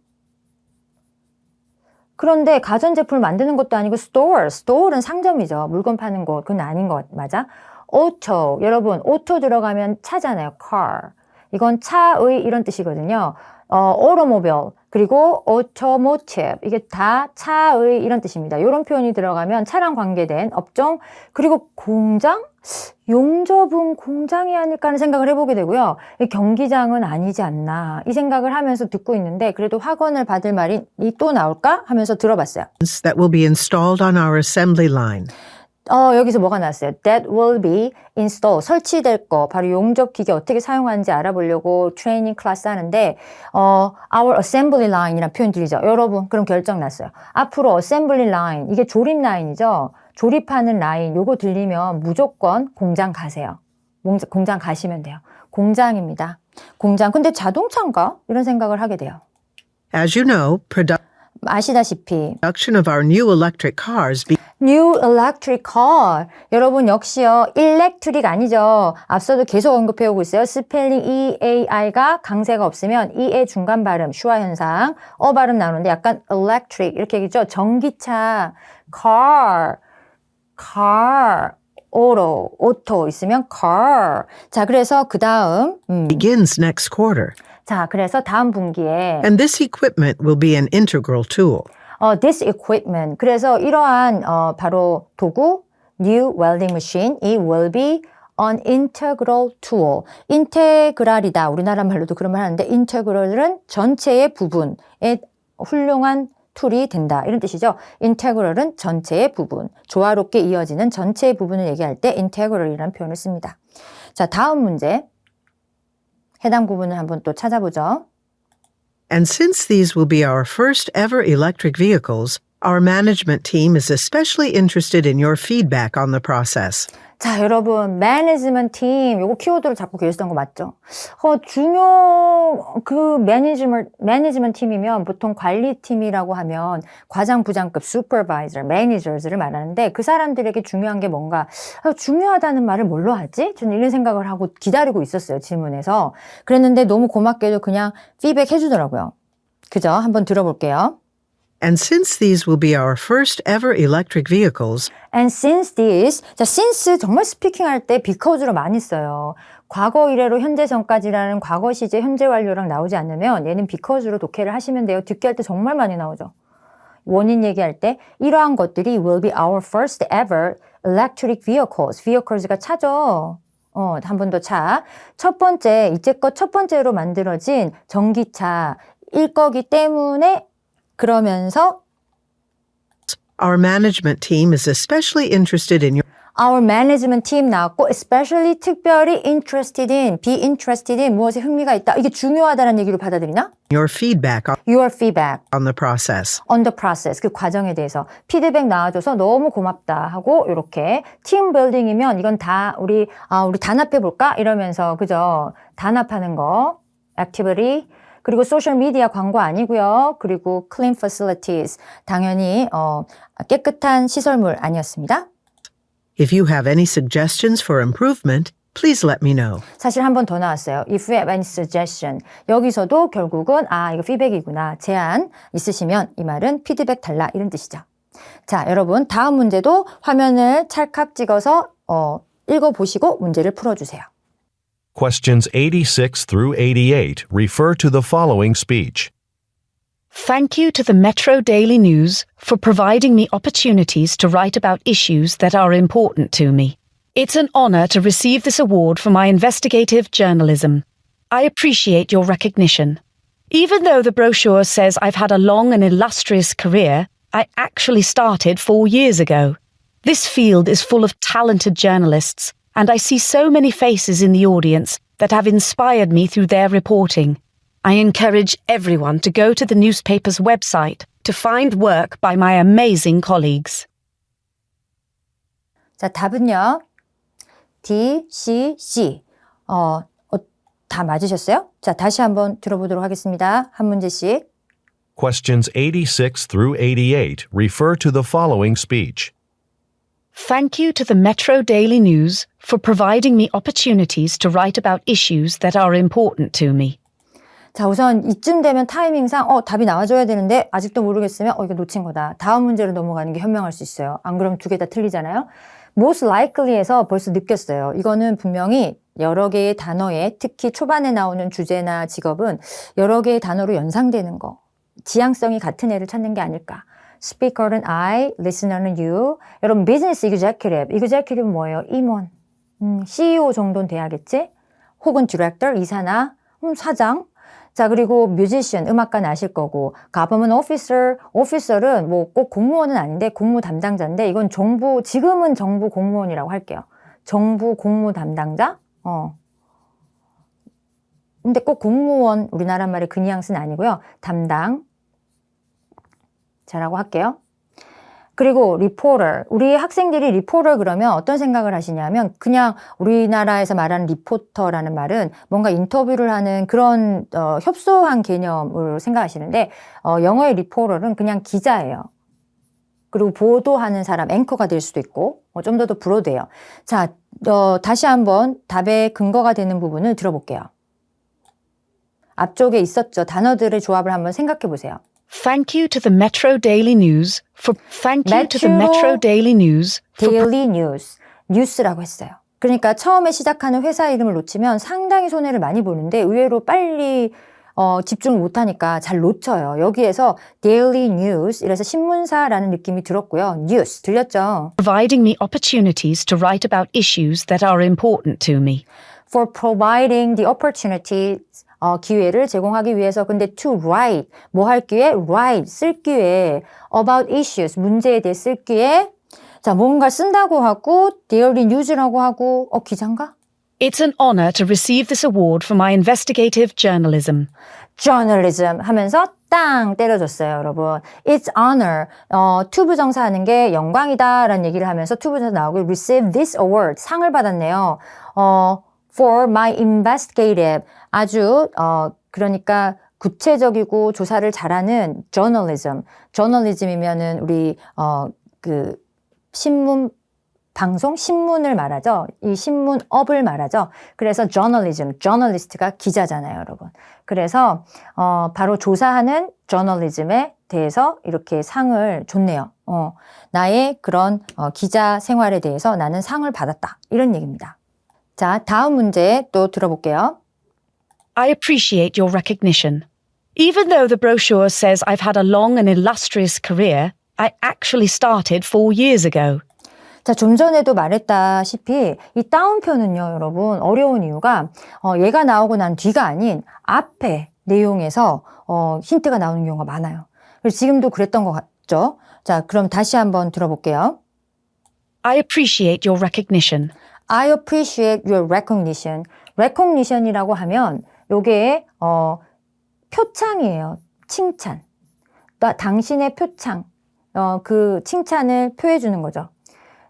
[SPEAKER 1] 그런데 가전제품을 만드는 것도 아니고 store는 상점이죠. 물건 파는 곳. 그건 아닌 것 맞아? auto, 여러분 auto 들어가면 차잖아요. car. 이건 차의 이런 뜻이거든요. automobile, 그리고 automotive. 이게 다 차의 이런 뜻입니다. 이런 표현이 들어가면 차랑 관계된 업종, 그리고 공장? 용접은 공장이 아닐까 하는 생각을 해보게 되고요. 경기장은 아니지 않나 이 생각을 하면서 듣고 있는데 그래도 학원을 받을 말이 또 나올까 하면서 들어봤어요.
[SPEAKER 4] that will be installed on our assembly line.
[SPEAKER 1] 여기서 뭐가 나왔어요? That will be installed. 설치될 거. 바로 용접 기계 어떻게 사용하는지 알아보려고 트레이닝 클래스 하는데 our assembly line이라는 표현 들리죠? 여러분 그럼 결정 났어요. 앞으로 assembly line 이게 조립 라인이죠? 조립하는 라인 요거 들리면 무조건 공장 가세요. 공장 가시면 돼요. 공장입니다. 공장. 근데 자동차인가? 이런 생각을 하게 돼요.
[SPEAKER 4] As you know,
[SPEAKER 1] 아시다시피
[SPEAKER 4] production of our new electric cars
[SPEAKER 1] New electric car. 여러분 역시요. electric 아니죠. 앞서도 계속 언급해오고 있어요. 스펠링 EAI가 강세가 없으면 E의 중간 발음, 슈화 현상, 발음 나오는데 약간 electric 이렇게 얘기죠. 전기차, car, auto 있으면 car. 자, 그래서 그 다음
[SPEAKER 4] begins next quarter.
[SPEAKER 1] 자, 그래서 다음 분기에
[SPEAKER 4] And this equipment will be an integral tool.
[SPEAKER 1] this equipment. 그래서 이러한 바로 도구, new welding machine, 이 will be an integral tool. 인테그랄이다. 우리나라 말로도 그런 말 하는데 integral은 전체의 부분의 훌륭한 툴이 된다. 이런 뜻이죠. integral은 전체의 부분. 조화롭게 이어지는 전체의 부분을 얘기할 때 integral이라는 표현을 씁니다. 자, 다음 문제. 해당 부분을 한번 또 찾아보죠.
[SPEAKER 4] And since these will be our first ever electric vehicles, our management team is especially interested in your feedback on the process.
[SPEAKER 1] 자, 여러분, 매니지먼트 팀, 요거 키워드로 잡고 계셨던 거 맞죠? 매니지먼트 팀이면 보통 관리팀이라고 하면 과장, 부장급, 슈퍼바이저, 매니저즈를 말하는데 그 사람들에게 중요한 게 뭔가 중요하다는 말을 뭘로 하지? 저는 이런 생각을 하고 기다리고 있었어요, 질문에서. 그랬는데 너무 고맙게도 그냥 피드백 해주더라고요. 그죠? 한번 들어볼게요.
[SPEAKER 4] And since these will be our first ever electric vehicles,
[SPEAKER 1] And since these, 자, since 정말 스피킹 할 때 because로 많이 써요. 과거 이래로 현재 전까지라는 과거 시제 현재 완료랑 나오지 않으면 얘는 because로 독해를 하시면 돼요. 듣기 할 때 정말 많이 나오죠. 원인 얘기할 때 이러한 것들이 will be our first ever electric vehicles. vehicles가 차죠. 한 번 더 차. 첫 번째, 이제껏 첫 번째로 만들어진 전기차일 거기 때문에 그러면서
[SPEAKER 4] Our management team is especially interested in your
[SPEAKER 1] our management team 나왔고 especially 특별히 interested in, be interested in 무엇에 흥미가 있다. 이게 중요하다는 얘기로 받아들이나?
[SPEAKER 4] feedback
[SPEAKER 1] Your feedback
[SPEAKER 4] on the process.
[SPEAKER 1] on the process, 그 과정에 대해서 피드백 나와줘서 너무 고맙다 하고 이렇게 팀 빌딩이면 이건 다 우리 단합해 볼까 이러면서 그죠? 단합하는 거 activity 그리고 소셜 미디어 광고 아니고요. 그리고 clean facilities 당연히 깨끗한 시설물 아니었습니다.
[SPEAKER 4] If you have any suggestions for improvement, please let me know.
[SPEAKER 1] 사실 한 번 더 나왔어요. If you have any suggestion. 여기서도 결국은 이거 피드백이구나. 제안 있으시면 이 말은 피드백 달라 이런 뜻이죠. 자, 여러분 다음 문제도 화면을 찰칵 찍어서 읽어보시고 문제를 풀어주세요.
[SPEAKER 2] Questions 86 through 88 refer to the following speech.
[SPEAKER 6] Thank you to the Metro Daily News for providing me opportunities to write about issues that are important to me. It's an honor to receive this award for my investigative journalism. I appreciate your recognition. Even though the brochure says I've had a long and illustrious career, I actually started 4 years ago. This field is full of talented journalists, and I see so many faces in the audience that have inspired me through their reporting. I encourage everyone to go to the newspaper's website to find work by my amazing colleagues.
[SPEAKER 1] 자, 답은요. D, C, C. 다 맞으셨어요? 자, 다시 한번 들어보도록 하겠습니다. 한 문제씩.
[SPEAKER 2] Questions 86 through 88 refer to the following speech.
[SPEAKER 6] Thank you to the Metro Daily News for providing me opportunities to write about issues that are important to me.
[SPEAKER 1] 자, 우선 이쯤 되면 타이밍상 답이 나와줘야 되는데 아직도 모르겠으면 이거 놓친 거다. 다음 문제로 넘어가는 게 현명할 수 있어요. 안 그러면 두 개 다 틀리잖아요. most likely에서 벌써 느꼈어요. 이거는 분명히 여러 개의 단어에 특히 초반에 나오는 주제나 직업은 여러 개의 단어로 연상되는 거. 지향성이 같은 애를 찾는 게 아닐까. 스피커는 I, 리스너는 you. 여러분 비즈니스 executive. executive는 뭐예요? 임원. CEO 정도는 돼야겠지? 혹은 디렉터, 이사나 사장. 자, 그리고 뮤지션, 음악가는 아실 거고, government officer, officer은 뭐 꼭 공무원은 아닌데 공무 담당자인데 이건 지금은 정부 공무원이라고 할게요. 정부 공무 담당자? 근데 꼭 공무원, 우리나라 말의 그 뉘앙스는 아니고요. 담당. 자라고 할게요. 그리고 리포터, 우리 학생들이 리포터 그러면 어떤 생각을 하시냐면 그냥 우리나라에서 말하는 리포터라는 말은 뭔가 인터뷰를 하는 그런 협소한 개념으로 생각하시는데 영어의 리포터는 그냥 기자예요. 그리고 보도하는 사람, 앵커가 될 수도 있고 좀 더 브로드예요. 자, 다시 한번 답의 근거가 되는 부분을 들어볼게요. 앞쪽에 있었죠. 단어들의 조합을 한번 생각해 보세요.
[SPEAKER 6] Thank you to the Metro Daily News for
[SPEAKER 1] Daily News. 뉴스라고 했어요. 그러니까 처음에 시작하는 회사 이름을 놓치면 상당히 손해를 많이 보는데 의외로 빨리 집중을 못하니까 잘 놓쳐요. 여기에서 Daily News 이래서 신문사라는 느낌이 들었고요. News 들렸죠?
[SPEAKER 6] providing me opportunities to write about issues that are important to me.
[SPEAKER 1] For providing the opportunity 기회를 제공하기 위해서. 근데 to write 뭐 할 기회? write 쓸 기회. about issues 문제에 대해 쓸 기회. 자, 뭔가 쓴다고 하고 daily news라고 하고 기자인가?
[SPEAKER 6] It's an honor to receive this award for my investigative journalism.
[SPEAKER 1] journalism 하면서 땅 때려줬어요, 여러분. It's honor. to 부정사 하는 게 영광이다라는 얘기를 하면서 to 부정사 나오고 receive this award 상을 받았네요. for my investigative 아주 그러니까 구체적이고 조사를 잘하는 journalism. journalism이면은 우리 그 신문 방송 신문을 말하죠. 이 신문업을 말하죠. 그래서 journalism, journalist가 기자잖아요, 여러분. 그래서 바로 조사하는 journalism에 대해서 이렇게 상을 줬네요. 나의 그런 기자 생활에 대해서 나는 상을 받았다. 이런 얘기입니다. 자, 다음 문제 또 들어볼게요.
[SPEAKER 6] I appreciate your recognition. Even though the brochure says I've had a long and illustrious career, I actually started 4 years ago.
[SPEAKER 1] 자, 좀 전에도 말했다시피 이 따옴표는요, 여러분 어려운 이유가 얘가 나오고 난 뒤가 아닌 앞에 내용에서 힌트가 나오는 경우가 많아요. 그래서 지금도 그랬던 것 같죠? 자, 그럼 다시 한번 들어볼게요.
[SPEAKER 6] I appreciate your recognition.
[SPEAKER 1] I appreciate your recognition. recognition이라고 하면 요게 표창이에요. 칭찬. 당신의 표창. 그 칭찬을 표해 주는 거죠.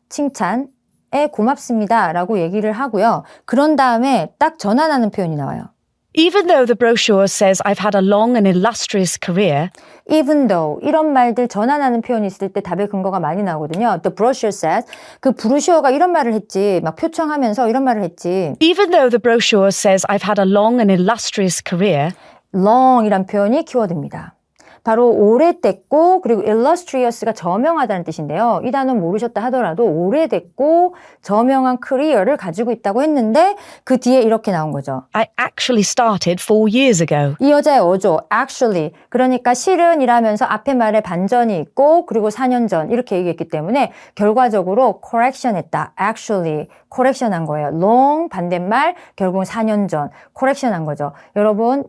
[SPEAKER 1] 칭찬에 고맙습니다 라고 얘기를 하고요. 그런 다음에 딱 전환하는 표현이 나와요.
[SPEAKER 6] Even though the brochure says I've had a long and illustrious career,
[SPEAKER 1] Even though 이런 말들 전환하는 표현이 있을 때 답의 근거가 많이 나오거든요. The brochure says 그 브루셔가 이런 말을 했지 막 표창하면서 이런 말을 했지.
[SPEAKER 6] even though the brochure says I've had a long and illustrious career,
[SPEAKER 1] long이란 표현이 키워드입니다. 바로 오래됐고 그리고 illustrious가 저명하다는 뜻인데요. 이 단어 모르셨다 하더라도 오래됐고 저명한 커리어를 가지고 있다고 했는데 그 뒤에 이렇게 나온 거죠.
[SPEAKER 6] I actually started 4 years ago.
[SPEAKER 1] 이 여자의 어조, actually. 그러니까 실은 이라면서 앞에 말에 반전이 있고 그리고 4년 전 이렇게 얘기했기 때문에 결과적으로 correction 했다. actually. correction 한 거예요. long 반대말 결국은 4년 전 correction 한 거죠. 여러분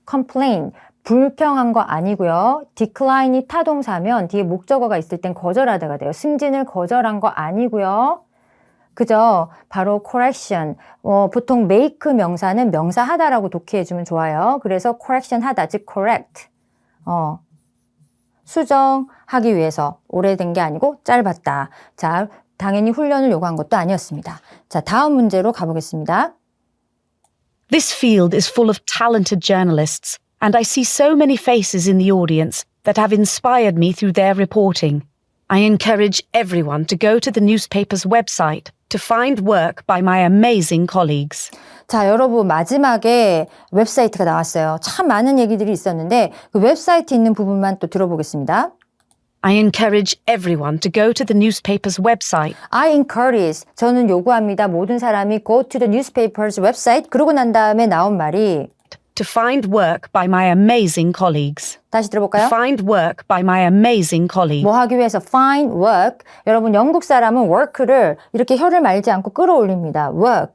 [SPEAKER 1] complain 불평한 거 아니고요. decline이 타동사면 뒤에 목적어가 있을 땐 거절하다가 돼요. 승진을 거절한 거 아니고요. 그죠? 바로 correction. 보통 make 명사는 명사하다라고 독해해주면 좋아요. 그래서 correction 하다, 즉 correct. 수정하기 위해서 오래된 게 아니고 짧았다. 자, 당연히 훈련을 요구한 것도 아니었습니다. 자, 다음 문제로 가보겠습니다.
[SPEAKER 6] This field is full of talented journalists, and I see so many faces in the audience that have inspired me through their reporting. I encourage everyone to go to the newspaper's website to find work by my amazing colleagues.
[SPEAKER 1] 자, 여러분 마지막에 웹사이트가 나왔어요. 참 많은 얘기들이 있었는데 그 웹사이트 있는 부분만 또 들어보겠습니다.
[SPEAKER 6] I encourage everyone to go to the newspaper's website.
[SPEAKER 1] I encourage. 저는 요구합니다. 모든 사람이 go to the newspaper's website. 그러고 난 다음에 나온 말이
[SPEAKER 6] To find work by my amazing colleagues.
[SPEAKER 1] 다시 들어볼까요?
[SPEAKER 6] Find work by my amazing colleagues.
[SPEAKER 1] 뭐 하기 위해서 find work. 여러분 영국 사람은 work를 이렇게 혀를 말지 않고 끌어올립니다. work.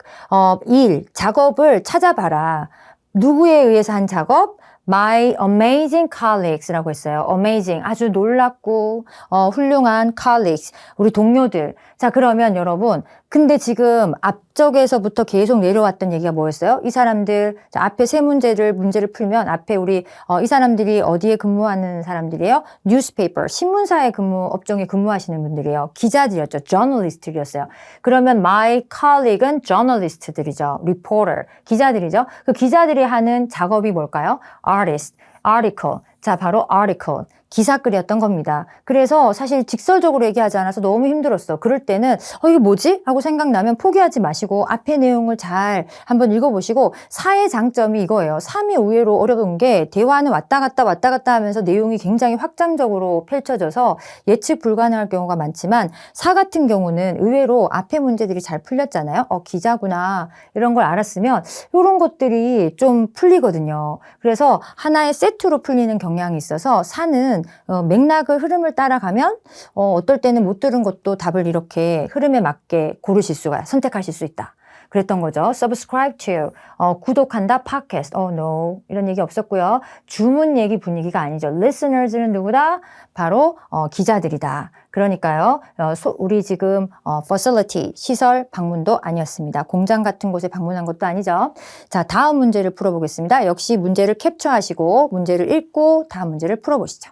[SPEAKER 1] 일, 작업을 찾아봐라. 누구에 의해서 한 작업? My amazing colleagues라고 했어요. amazing. 아주 놀랍고 훌륭한 colleagues. 우리 동료들. 자, 그러면 여러분 근데 지금 앞쪽에서부터 계속 내려왔던 얘기가 뭐였어요? 이 사람들 자, 앞에 세 문제를 풀면 앞에 우리 이 사람들이 어디에 근무하는 사람들이에요? newspaper, 신문사의 업종에 근무하시는 분들이에요. 기자들이었죠. journalist들이었어요. 그러면 my colleague은 journalist들이죠. reporter, 기자들이죠. 그 기자들이 하는 작업이 뭘까요? artist, article. 자, 바로 article. 기사글이었던 겁니다. 그래서 사실 직설적으로 얘기하지 않아서 너무 힘들었어. 그럴 때는 이게 뭐지? 하고 생각나면 포기하지 마시고 앞에 내용을 잘 한번 읽어보시고 4의 장점이 이거예요. 3이 의외로 어려운 게 대화는 왔다 갔다 하면서 내용이 굉장히 확장적으로 펼쳐져서 예측 불가능할 경우가 많지만 4 같은 경우는 의외로 앞에 문제들이 잘 풀렸잖아요. 기자구나 이런 걸 알았으면 이런 것들이 좀 풀리거든요. 그래서 하나의 세트로 풀리는 경향이 있어서 4는 맥락을 흐름을 따라가면 어떨 때는 못 들은 것도 답을 이렇게 흐름에 맞게 선택하실 수 있다. 그랬던 거죠. subscribe to, 구독한다, podcast, no, 이런 얘기 없었고요. 주문 얘기 분위기가 아니죠. listeners는 누구다? 바로 기자들이다. 그러니까요, 우리 지금 facility, 시설 방문도 아니었습니다. 공장 같은 곳에 방문한 것도 아니죠. 자, 다음 문제를 풀어보겠습니다. 역시 문제를 캡처하시고 문제를 읽고 다음 문제를 풀어보시죠.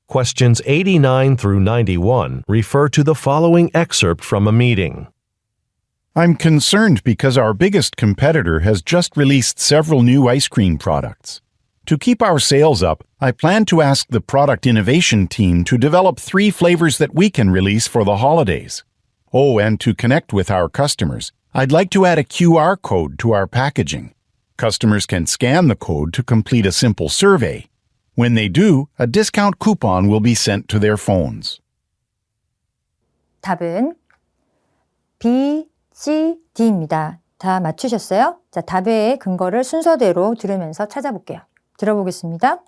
[SPEAKER 2] Questions 89 through 91 refer to the following excerpt from a meeting.
[SPEAKER 3] I'm concerned because our biggest competitor has just released several new ice cream products. To keep our sales up, I plan to ask the product innovation team to develop 3 flavors that we can release for the holidays. Oh, and to connect with our customers, I'd like to add a QR code to our packaging. Customers can scan the code to complete a simple survey. When they do, a discount coupon will be sent to their phones.
[SPEAKER 1] 답은 B, C, D입니다. 다 맞추셨어요? 자, 답의 근거를 순서대로 들으면서 찾아볼게요. 들어보겠습니다.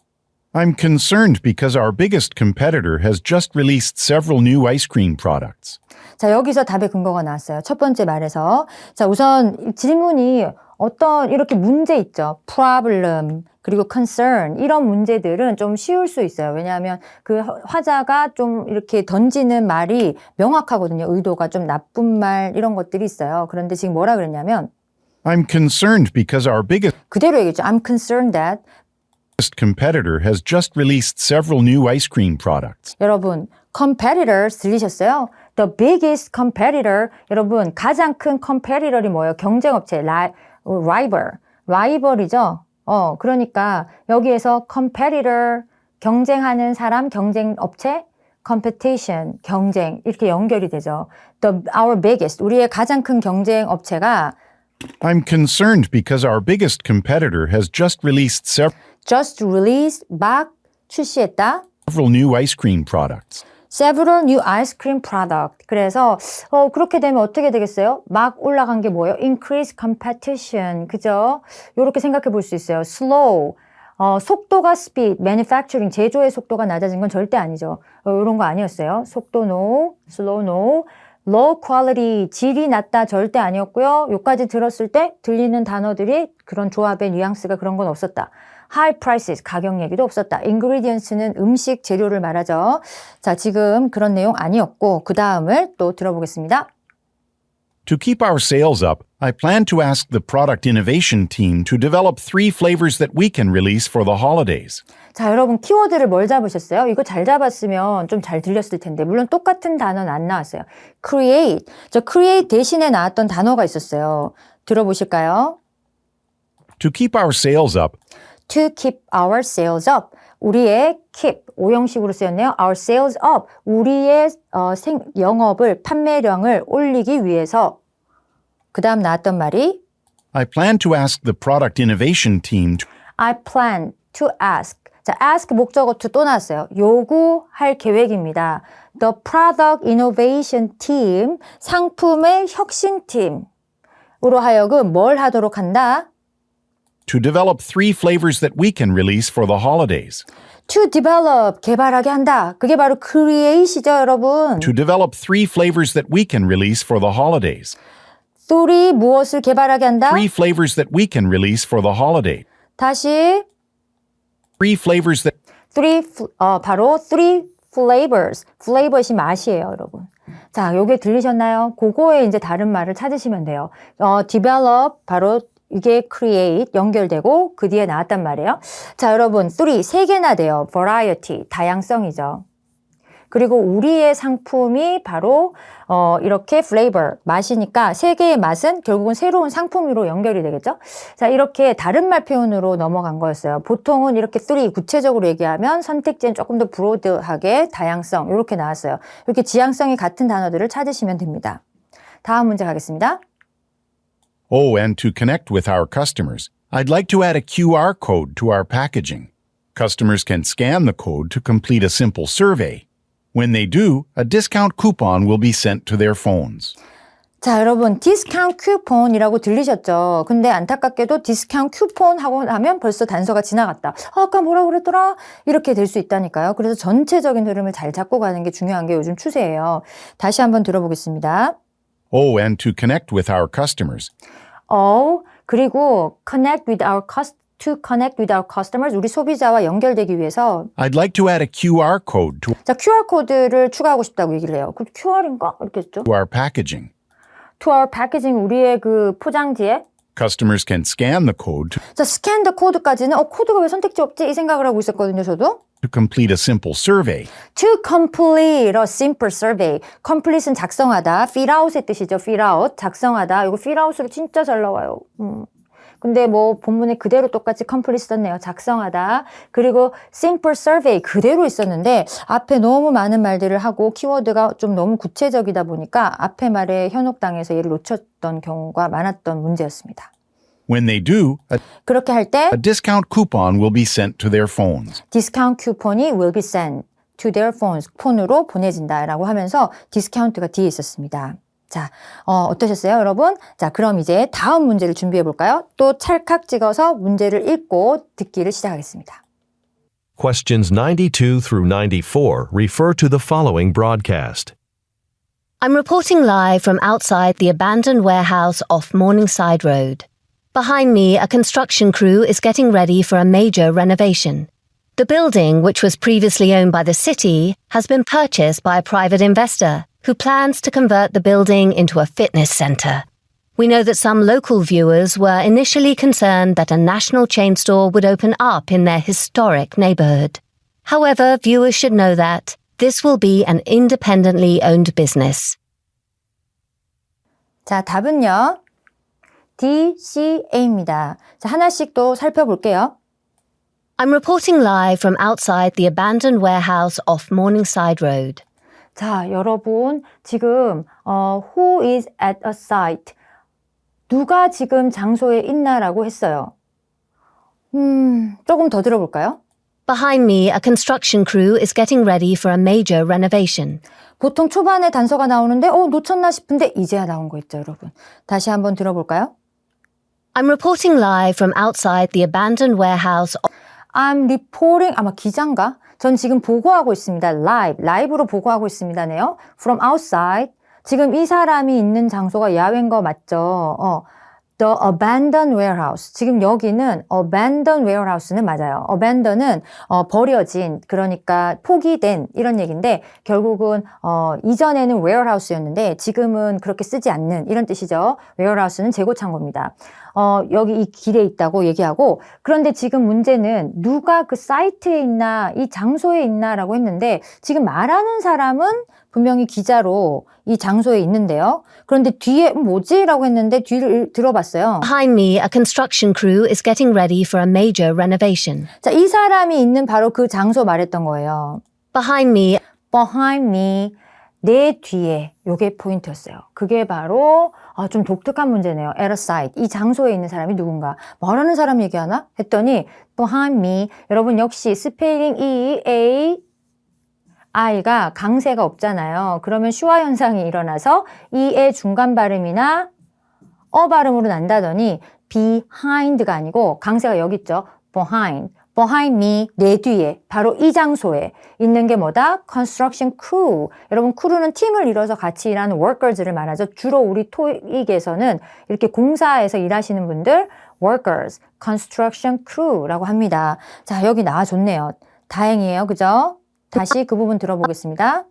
[SPEAKER 3] I'm concerned because our biggest competitor has just released several new ice cream products.
[SPEAKER 1] 자, 여기서 답의 근거가 나왔어요. 첫 번째 말에서. 자, 우선 질문이 어떤 이렇게 문제 있죠. problem, 그리고 concern 이런 문제들은 좀 쉬울 수 있어요. 왜냐하면 그 화자가 좀 이렇게 던지는 말이 명확하거든요. 의도가 좀 나쁜 말 이런 것들이 있어요. 그런데 지금 뭐라 그랬냐면
[SPEAKER 3] I'm concerned because our biggest
[SPEAKER 1] 그대로 얘기했죠. I'm concerned that
[SPEAKER 3] competitor has just released several new ice cream products.
[SPEAKER 1] 여러분 competitors 들리셨어요? The biggest competitor 여러분 가장 큰 competitor이 뭐예요? 경쟁업체 rival이죠. 그러니까 여기에서 competitor 경쟁하는 사람 경쟁업체 competition 경쟁 이렇게 연결이 되죠. Our biggest 우리의 가장 큰 경쟁업체가
[SPEAKER 3] I'm concerned because our biggest competitor has just released
[SPEAKER 1] just released 막 출시했다.
[SPEAKER 3] several new ice cream products.
[SPEAKER 1] Several new ice cream product. 그래서 그렇게 되면 어떻게 되겠어요? 막 올라간 게 뭐예요? Increase competition. 그죠? 이렇게 생각해 볼 수 있어요. Slow. 속도가 speed, manufacturing, 제조의 속도가 낮아진 건 절대 아니죠. 이런 거 아니었어요. 속도 no, slow no. Low quality, 질이 낮다 절대 아니었고요. 여기까지 들었을 때 들리는 단어들이 그런 조합의 뉘앙스가 그런 건 없었다. High prices, 가격 얘기도 없었다. Ingredients는 음식 재료를 말하죠. 자, 지금 그런 내용 아니었고 그 다음을 또 들어보겠습니다.
[SPEAKER 3] To keep our sales up, I plan to ask the product innovation team to develop 3 flavors that we can release for the holidays.
[SPEAKER 1] 자, 여러분 키워드를 뭘 잡으셨어요? 이거 잘 잡았으면 좀 잘 들렸을 텐데 물론 똑같은 단어는 안 나왔어요. Create, 저 create 대신에 나왔던 단어가 있었어요. 들어보실까요?
[SPEAKER 3] To keep our sales up,
[SPEAKER 1] To keep our sales up. 우리의 keep, 오형식으로 쓰였네요. Our sales up. 우리의 영업을, 판매량을 올리기 위해서. 그 다음 나왔던 말이
[SPEAKER 3] I plan to ask the product innovation team to
[SPEAKER 1] I plan to ask. 자, ask 목적어 to 또 나왔어요. 요구할 계획입니다. The product innovation team, 상품의 혁신팀으로 하여금 뭘 하도록 한다?
[SPEAKER 3] to develop 3 flavors that we can release for the holidays.
[SPEAKER 1] To develop, 개발하게 한다. 그게 바로 create이죠, 여러분.
[SPEAKER 3] To develop 3 flavors that we can release for the holidays.
[SPEAKER 1] 3 무엇을 개발하게 한다?
[SPEAKER 3] 3 flavors that we can release for the holiday.
[SPEAKER 1] 다시
[SPEAKER 3] 3 flavors that
[SPEAKER 1] 바로 3 flavors. flavor이 맛이에요, 여러분. 자, 요게 들리셨나요? 그거에 이제 다른 말을 찾으시면 돼요. develop 바로 이게 create 연결되고 그 뒤에 나왔단 말이에요. 자, 여러분 3개나 돼요. variety 다양성이죠. 그리고 우리의 상품이 바로 이렇게 flavor 맛이니까 3개의 맛은 결국은 새로운 상품으로 연결이 되겠죠. 자, 이렇게 다른 말 표현으로 넘어간 거였어요. 보통은 이렇게 3 구체적으로 얘기하면 선택지는 조금 더 브로드하게 다양성 이렇게 나왔어요. 이렇게 지향성이 같은 단어들을 찾으시면 됩니다. 다음 문제 가겠습니다.
[SPEAKER 3] Oh, and to connect with our customers, I'd like to add a QR code to our packaging. Customers can scan the code to complete a simple survey. When they do, a discount coupon will be sent to their phones.
[SPEAKER 1] 자, 여러분 디스카운트 쿠폰이라고 들리셨죠? 근데 안타깝게도 디스카운트 쿠폰 하고 나면 벌써 단서가 지나갔다. 아까 뭐라 그랬더라? 이렇게 될 수 있다니까요. 그래서 전체적인 흐름을 잘 잡고 가는 게 중요한 게 요즘 추세예요. 다시 한번 들어보겠습니다.
[SPEAKER 3] Oh, and to connect with our customers.
[SPEAKER 1] 그리고 connect with our customers, 우리 소비자와 연결되기 위해서
[SPEAKER 3] I'd like to add a QR code to
[SPEAKER 1] 자, QR 코드를 추가하고 싶다고 얘기를 해요. 그 QR인가? 이렇게 했죠.
[SPEAKER 3] our packaging.
[SPEAKER 1] To our packaging, 우리의 그 포장지에
[SPEAKER 3] Customers can scan the code
[SPEAKER 1] 자, 스캔 더 코드까지는 코드가 왜 선택지 없지? 이 생각을 하고 있었거든요, 저도.
[SPEAKER 3] to complete a simple survey.
[SPEAKER 1] To complete a simple survey. complete은 작성하다. fill out의 뜻이죠. fill out. 작성하다. 이거 fill out으로 진짜 잘 나와요. 근데 뭐 본문에 그대로 똑같이 complete 썼네요. 작성하다. 그리고 simple survey 그대로 있었는데 앞에 너무 많은 말들을 하고 키워드가 좀 너무 구체적이다 보니까 앞에 말에 현혹당해서 얘를 놓쳤던 경우가 많았던 문제였습니다.
[SPEAKER 3] When they do,
[SPEAKER 1] 그렇게 할 때
[SPEAKER 3] a discount coupon will be sent to their phones.
[SPEAKER 1] 디스카운트 쿠폰이 will be sent to their phones. 폰으로 보내진다라고 하면서 디스카운트가 뒤에 있었습니다. 자, 어떠셨어요, 여러분? 자, 그럼 이제 다음 문제를 준비해 볼까요? 또 찰칵 찍어서 문제를 읽고 듣기를 시작하겠습니다.
[SPEAKER 2] Questions 92 through 94 refer to the following broadcast.
[SPEAKER 5] I'm reporting live from outside the abandoned warehouse off Morningside Road. Behind me, a construction crew is getting ready for a major renovation. The building, which was previously owned by the city, has been purchased by a private investor who plans to convert the building into a fitness center. We know that some local viewers were initially concerned that a national chain store would open up in their historic neighborhood. However, viewers should know that this will be an independently owned business.
[SPEAKER 1] 자, 답은요. D, C, A입니다. 자, 하나씩 또 살펴볼게요.
[SPEAKER 5] I'm reporting live from outside the abandoned warehouse off Morningside Road.
[SPEAKER 1] 자, 여러분, 지금, who is at a site? 누가 지금 장소에 있나라고 했어요. 조금 더 들어볼까요?
[SPEAKER 5] Behind me, a construction crew is getting ready for a major renovation.
[SPEAKER 1] 보통 초반에 단서가 나오는데, 놓쳤나 싶은데, 이제야 나온 거 있죠, 여러분. 다시 한번 들어볼까요?
[SPEAKER 5] I'm reporting live from outside the abandoned warehouse.
[SPEAKER 1] I'm reporting, 아마 기자인가? 전 지금 보고하고 있습니다. 라이브로 보고하고 있습니다네요. From outside. 지금 이 사람이 있는 장소가 야외인 거 맞죠? The abandoned warehouse. 지금 여기는 abandoned warehouse는 맞아요. abandon은 버려진, 그러니까 포기된 이런 얘기인데 결국은 이전에는 warehouse였는데 지금은 그렇게 쓰지 않는 이런 뜻이죠. warehouse는 재고 창고입니다. 여기 이 길에 있다고 얘기하고 그런데 지금 문제는 누가 그 사이트에 있나 이 장소에 있나라고 했는데 지금 말하는 사람은 분명히 기자로 이 장소에 있는데요. 그런데 뒤에 뭐지? 라고 했는데 뒤를 들어봤어요.
[SPEAKER 5] Behind me, a construction crew is getting ready for a major renovation.
[SPEAKER 1] 자, 이 사람이 있는 바로 그 장소 말했던 거예요.
[SPEAKER 5] Behind me,
[SPEAKER 1] 내 뒤에. 요게 포인트였어요. 그게 바로 좀 독특한 문제네요. At a site. 이 장소에 있는 사람이 누군가. 뭐라는 사람 얘기하나? 했더니 behind me. 여러분 역시 스펠링 E, A, I가 강세가 없잖아요. 그러면 슈화 현상이 일어나서 E의 중간 발음이나 발음으로 난다더니 behind가 아니고 강세가 여기 있죠. behind me, 내 뒤에, 바로 이 장소에 있는 게 뭐다? construction crew. 여러분, crew는 팀을 이뤄서 같이 일하는 workers를 말하죠. 주로 우리 토익에서는 이렇게 공사에서 일하시는 분들, workers, construction crew라고 합니다. 자, 여기 나와줬네요. 다행이에요. 그죠? 다시 그 부분 들어보겠습니다.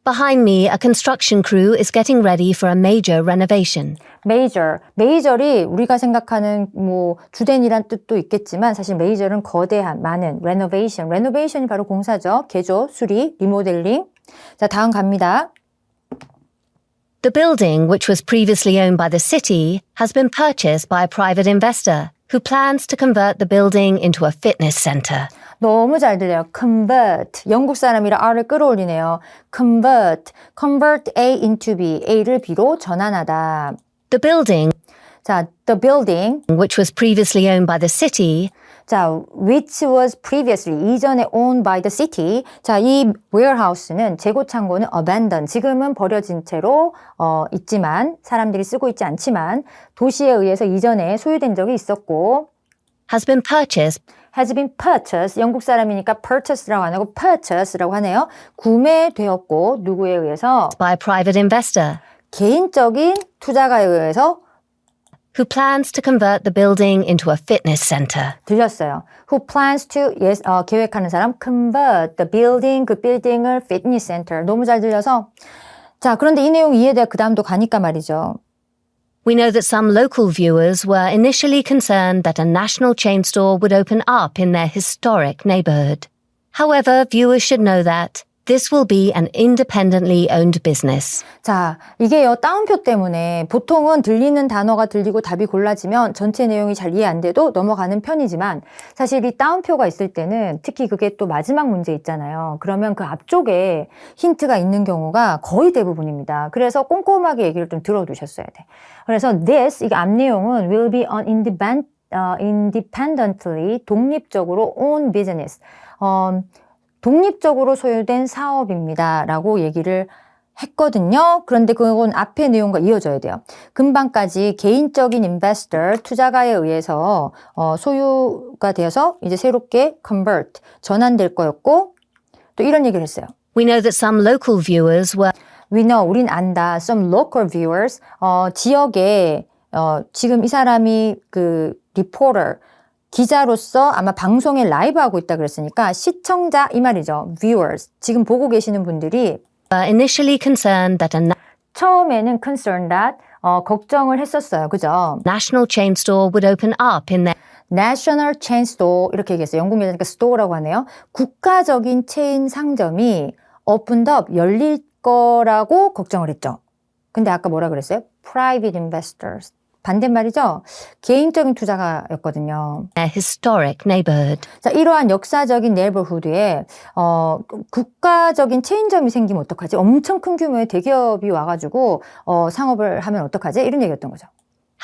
[SPEAKER 5] Behind me, a construction crew is getting ready for a major renovation.
[SPEAKER 1] major이 우리가 생각하는 뭐 주된이란 뜻도 있겠지만 사실 major은 거대한, 많은, renovation이 바로 공사죠. 개조, 수리, 리모델링. 자, 다음 갑니다.
[SPEAKER 5] The building, which was previously owned by the city, has been purchased by a private investor who plans to convert the building into a fitness center.
[SPEAKER 1] 너무 잘 들려요. convert. 영국 사람이라 R을 끌어올리네요. convert A into B. A를 B로 전환하다.
[SPEAKER 5] The building,
[SPEAKER 1] 자, the building.
[SPEAKER 5] which was previously owned by the city,
[SPEAKER 1] 자, which was previously, 이전에 owned by the city. 자, 이 warehouse는, 재고 창고는 abandoned. 지금은 버려진 채로 있지만, 사람들이 쓰고 있지 않지만, 도시에 의해서 이전에 소유된 적이 있었고,
[SPEAKER 5] has been purchased, 영국 사람이니까 purchase라고 안 하고 purchase라고 하네요. 구매되었고, 누구에 의해서? by a private investor
[SPEAKER 1] 개인적인 투자가에 의해서
[SPEAKER 5] who plans to convert the building into a fitness center.
[SPEAKER 1] 들렸어요. Who plans to, 계획하는 사람, convert the building, 그 빌딩을 fitness center. 너무 잘 들려서. 자, 그런데 이 내용 이해돼야 그 다음도 가니까 말이죠.
[SPEAKER 5] We know that some local viewers were initially concerned that a national chain store would open up in their historic neighborhood. However, viewers should know that this will be an independently owned business.
[SPEAKER 1] 자, 이게요, 따옴표 때문에 보통은 들리는 단어가 들리고 답이 골라지면 전체 내용이 잘 이해 안 돼도 넘어가는 편이지만 사실 이 따옴표가 있을 때는 특히 그게 또 마지막 문제 있잖아요. 그러면 그 앞쪽에 힌트가 있는 경우가 거의 대부분입니다. 그래서 꼼꼼하게 얘기를 좀 들어두셨어야 돼. 그래서 this, 이게 앞 내용은 will be an independently, 독립적으로 own business. 독립적으로 소유된 사업입니다. 라고 얘기를 했거든요. 그런데 그건 앞의 내용과 이어져야 돼요. 금방까지 개인적인 인베스터, 투자가에 의해서 소유가 되어서 이제 새롭게 convert, 전환될 거였고 또 이런 얘기를 했어요.
[SPEAKER 5] We know that some local viewers were
[SPEAKER 1] We know, 우린 안다. Some local viewers, 지역에 지금 이 사람이 그 reporter, 기자로서 아마 방송에 라이브 하고 있다 그랬으니까 시청자 이 말이죠. viewers, 지금 보고 계시는 분들이
[SPEAKER 5] initially concerned that a
[SPEAKER 1] 처음에는 concerned that 걱정을 했었어요. 그죠?
[SPEAKER 5] national chain store would open up in their
[SPEAKER 1] National Chain Store 이렇게 얘기했어요. 영국 여자니까 store라고 하네요. 국가적인 체인 상점이 opened up, 열릴 거라고 걱정을 했죠. 근데 아까 뭐라 그랬어요? Private investors. 반대말이죠. 개인적인 투자가였거든요.
[SPEAKER 5] historic neighborhood.
[SPEAKER 1] 자, 이러한 역사적인 네이버후드에 국가적인 체인점이 생기면 어떡하지? 엄청 큰 규모의 대기업이 와가지고 상업을 하면 어떡하지? 이런 얘기였던 거죠.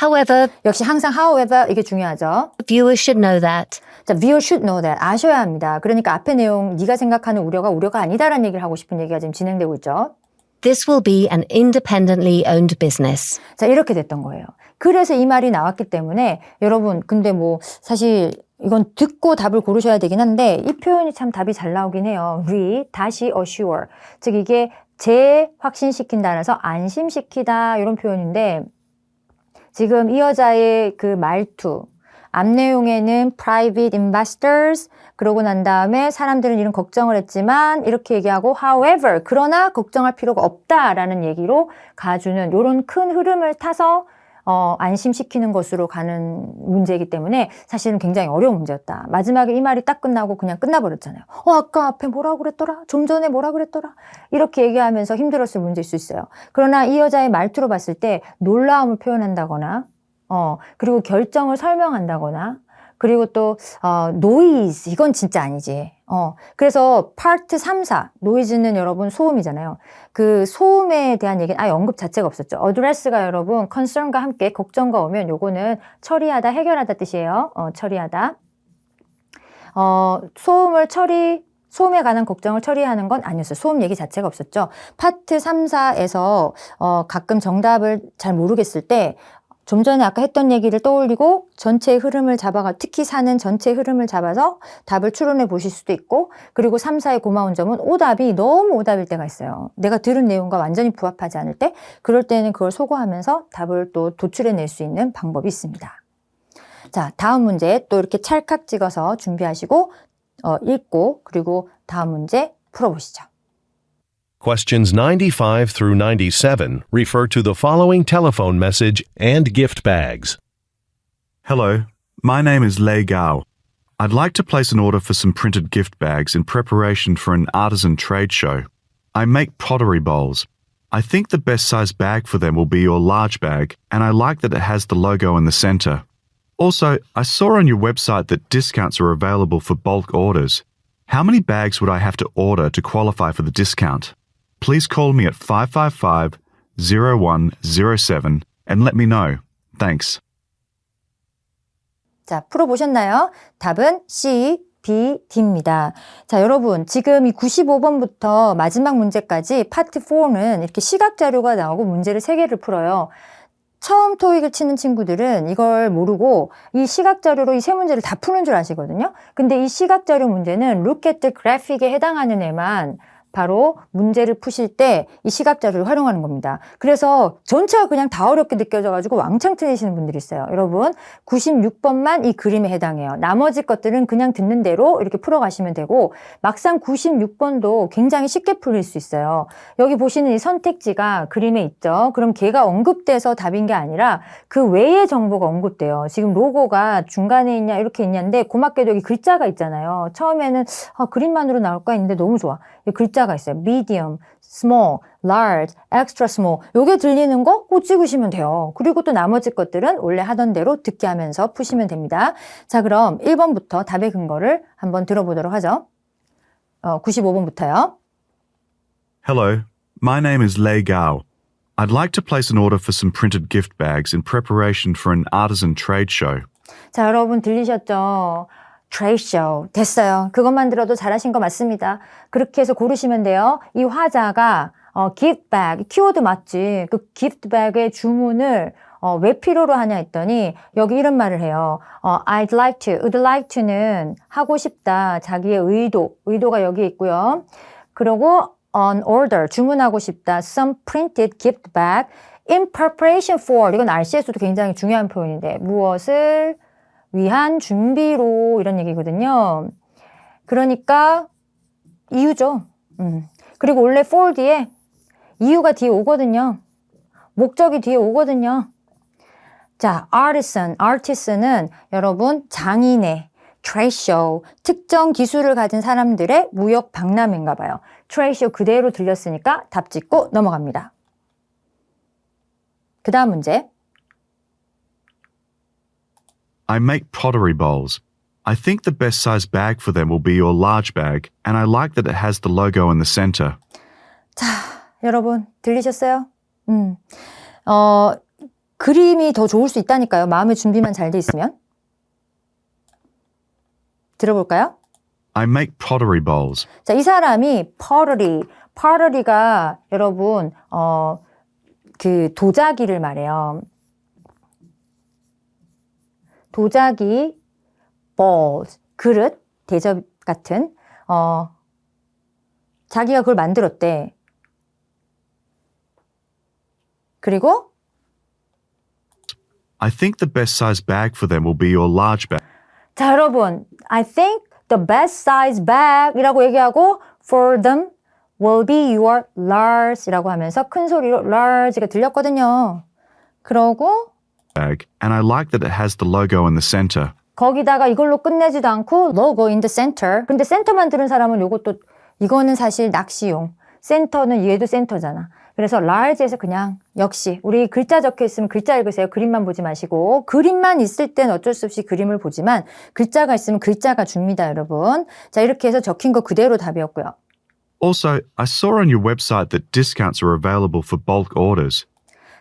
[SPEAKER 5] However,
[SPEAKER 1] 역시 항상 however 이게 중요하죠.
[SPEAKER 5] viewers should know that
[SPEAKER 1] 자, viewer should know that. 아셔야 합니다. 그러니까 앞에 내용 네가 생각하는 우려가 아니다라는 얘기를 하고 싶은 얘기가 지금 진행되고 있죠.
[SPEAKER 5] this will be an independently owned business.
[SPEAKER 1] 자, 이렇게 됐던 거예요. 그래서 이 말이 나왔기 때문에 여러분 근데 뭐 사실 이건 듣고 답을 고르셔야 되긴 한데 이 표현이 참 답이 잘 나오긴 해요. 다시 assure. 즉 이게 재확신시킨다라서 안심시키다 이런 표현인데 지금 이 여자의 그 말투 앞 내용에는 private investors 그러고 난 다음에 사람들은 이런 걱정을 했지만 이렇게 얘기하고 however 그러나 걱정할 필요가 없다라는 얘기로 가주는 이런 큰 흐름을 타서 안심시키는 것으로 가는 문제이기 때문에 사실은 굉장히 어려운 문제였다. 마지막에 이 말이 딱 끝나고 그냥 끝나버렸잖아요. 아까 앞에 뭐라고 그랬더라? 좀 전에 뭐라 그랬더라? 이렇게 얘기하면서 힘들었을 문제일 수 있어요. 그러나 이 여자의 말투로 봤을 때 놀라움을 표현한다거나 그리고 결정을 설명한다거나 그리고 또 노이즈 이건 진짜 아니지. 그래서 파트 3, 4 노이즈는 여러분 소음이잖아요. 그 소음에 대한 얘기는 아예 언급 자체가 없었죠. 어드레스가 여러분 concern과 함께 걱정가 오면 요거는 처리하다, 해결하다 뜻이에요. 처리하다. 소음에 관한 걱정을 처리하는 건 아니었어요. 소음 얘기 자체가 없었죠. 파트 3, 4에서 가끔 정답을 잘 모르겠을 때 좀 전에 아까 했던 얘기를 떠올리고 전체의 흐름을 특히 사는 전체의 흐름을 잡아서 답을 추론해 보실 수도 있고 그리고 3, 4의 고마운 점은 오답이 너무 오답일 때가 있어요. 내가 들은 내용과 완전히 부합하지 않을 때 그럴 때는 그걸 소거하면서 답을 또 도출해 낼 수 있는 방법이 있습니다. 자, 다음 문제 또 이렇게 찰칵 찍어서 준비하시고 읽고 그리고 다음 문제 풀어보시죠.
[SPEAKER 2] Questions 95 through 97 refer to the following telephone message and gift bags.
[SPEAKER 7] Hello, my name is Lei Gao. I'd like to place an order for some printed gift bags in preparation for an artisan trade show. I make pottery bowls. I think the best size bag for them will be your large bag, and I like that it has the logo in the center. Also, I saw on your website that discounts are available for bulk orders. How many bags would I have to order to qualify for the discount? Please call me at 555-0107 and let me know. Thanks.
[SPEAKER 1] 자, 풀어보셨나요? 답은 C, B, D입니다. 자, 여러분 지금 이 95번부터 마지막 문제까지 파트 4는 이렇게 시각 자료가 나오고 문제를 3개를 풀어요. 처음 토익을 치는 친구들은 이걸 모르고 이 시각 자료로 이 세 문제를 다 푸는 줄 아시거든요. 근데 이 시각 자료 문제는 look at the graphic에 해당하는 애만 바로 문제를 푸실 때 이 시각 자료를 활용하는 겁니다. 그래서 전체가 그냥 다 어렵게 느껴져가지고 왕창 틀리시는 분들이 있어요. 여러분 96번만 이 그림에 해당해요. 나머지 것들은 그냥 듣는 대로 이렇게 풀어가시면 되고 막상 96번도 굉장히 쉽게 풀릴 수 있어요. 여기 보시는 이 선택지가 그림에 있죠. 그럼 걔가 언급돼서 답인 게 아니라 그 외의 정보가 언급돼요. 지금 로고가 중간에 있냐 이렇게 있냐인데 고맙게도 여기 글자가 있잖아요. 처음에는 그림만으로 나올까 했는데 너무 좋아. 글자가 있어요. medium, small, large, extra small. 요게 들리는 거 꼭 찍으시면 돼요. 그리고 또 나머지 것들은 원래 하던 대로 듣게 하면서 푸시면 됩니다. 자, 그럼 1번부터 답의 근거를 한번 들어보도록 하죠. 95번부터요.
[SPEAKER 7] Hello, my name is Lei Gao. I'd like to place an order for some printed gift bags in preparation for an artisan trade show.
[SPEAKER 1] 자, 여러분 들리셨죠? 트레이드 쇼. 됐어요. 그것만 들어도 잘하신 거 맞습니다. 그렇게 해서 고르시면 돼요. 이 화자가 gift bag, 키워드 맞지? 그 gift bag의 주문을 왜 필요로 하냐 했더니 여기 이런 말을 해요. I'd like to, would like to는 하고 싶다. 자기의 의도가 여기 있고요. 그리고 on order, 주문하고 싶다. Some printed gift bag in preparation for, 이건 RC에서도 굉장히 중요한 표현인데 무엇을 위한 준비로 이런 얘기거든요. 그러니까 이유죠. 그리고 원래 for 뒤에 이유가 뒤에 오거든요. 목적이 뒤에 오거든요. 자, artisan은 여러분 장인의 trade show, 특정 기술을 가진 사람들의 무역 박람회인가 봐요. trade show 그대로 들렸으니까 답 짓고 넘어갑니다. 그 다음 문제.
[SPEAKER 7] I make pottery bowls. I think the best size bag for them will be your large bag, and I like that it has the logo in the center.
[SPEAKER 1] 자, 여러분 들리셨어요? 그림이 더 좋을 수 있다니까요. 마음의 준비만 잘 돼 있으면. 들어볼까요?
[SPEAKER 7] I make pottery bowls.
[SPEAKER 1] 자, 이 사람이 pottery가 여러분 그 도자기를 말해요. 도자기, bowls, 그릇, 대접 같은 자기가 그걸 만들었대. 그리고
[SPEAKER 7] I think the best size bag for them will be your large bag.
[SPEAKER 1] 자, 여러분, I think the best size bag 이라고 얘기하고 for them will be your large 이라고 하면서 큰 소리로 large가 들렸거든요. 그러고
[SPEAKER 7] Bag, and I like that it has the logo in the center.
[SPEAKER 1] 거기다가 이걸로 끝내지도 않고 logo in the center. 근데 센터만 들은 사람은 이거는 사실 낚시용. 센터는 얘도 센터잖아. 그래서 large에서 그냥 역시 우리 글자 적혀 있으면 글자 읽으세요. 그림만 보지 마시고. 그림만 있을 땐 어쩔 수 없이 그림을 보지만 글자가 있으면 글자가 줍니다, 여러분. 자, 이렇게 해서 적힌 거 그대로 답이었고요.
[SPEAKER 7] Also, I saw on your website that discounts are available for bulk orders.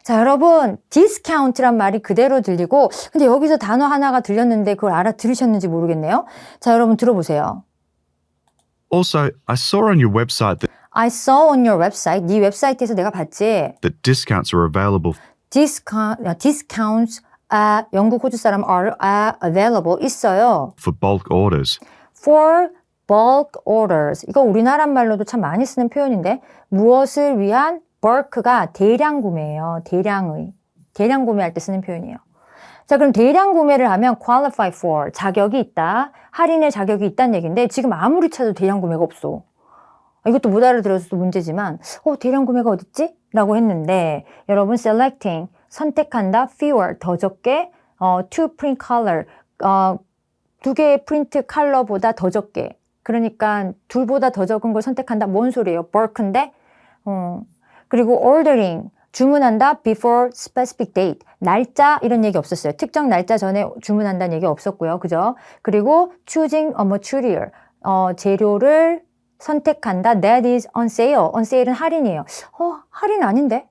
[SPEAKER 1] 자, 여러분, discount란 말이 그대로 들리고 근데 여기서 단어 하나가 들렸는데 그걸 알아들으셨는지 모르겠네요. 자, 여러분 들어보세요.
[SPEAKER 7] Also, I saw on your website
[SPEAKER 1] I saw on your website, 네 웹사이트에서 내가 봤지.
[SPEAKER 7] that discounts are available
[SPEAKER 1] discounts, 영국 호주 사람 are available, 있어요.
[SPEAKER 7] for bulk orders.
[SPEAKER 1] For bulk orders. 이거 우리나라 말로도 참 많이 쓰는 표현인데 무엇을 위한 bulk가 대량 구매예요. 대량 구매할 때 쓰는 표현이에요. 자, 그럼 대량 구매를 하면 qualify for, 자격이 있다. 할인의 자격이 있다는 얘기인데 지금 아무리 찾아도 대량 구매가 없어. 이것도 못 알아들어서 무문제지만 대량 구매가 어딨지? 라고 했는데 여러분 selecting, 선택한다. fewer, 더 적게. to print color, 두 개의 프린트 컬러보다 더 적게. 그러니까 둘보다 더 적은 걸 선택한다. 뭔 소리예요? bulk인데. 그리고 ordering, 주문한다. before specific date, 날짜 이런 얘기 없었어요. 특정 날짜 전에 주문한다는 얘기 없었고요. 그죠? 그리고 choosing a material, 재료를 선택한다. That is on sale. on sale은 할인이에요. 할인 아닌데?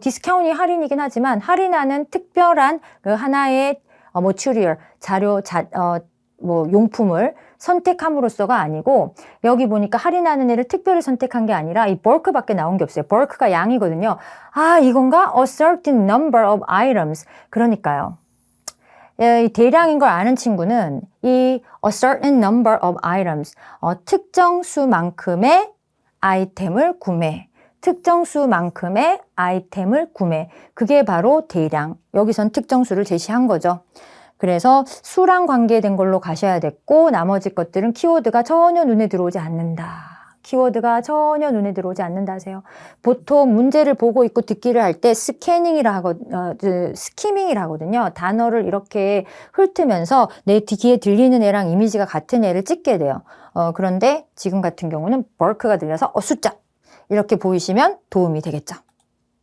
[SPEAKER 1] 디스카운트이 할인이긴 하지만 할인하는 특별한 그 하나의 material, 자료, 용품을 선택함으로써가 아니고 여기 보니까 할인하는 애를 특별히 선택한 게 아니라 이 bulk밖에 나온 게 없어요. bulk가 양이거든요. 이건가? A certain number of items. 그러니까요. 이 대량인 걸 아는 친구는 이 a certain number of items, 특정 수만큼의 아이템을 구매. 특정 수만큼의 아이템을 구매. 그게 바로 대량. 여기선 특정 수를 제시한 거죠. 그래서 수랑 관계된 걸로 가셔야 됐고 나머지 것들은 키워드가 전혀 눈에 들어오지 않는다. 키워드가 전혀 눈에 들어오지 않는다 하세요. 보통 문제를 보고 있고 듣기를 할 때 스캐닝이라 스키밍이라 하거든요. 단어를 이렇게 훑으면서 내 귀에 들리는 애랑 이미지가 같은 애를 찍게 돼요. 그런데 지금 같은 경우는 bulk가 들려서 숫자 이렇게 보이시면 도움이 되겠죠.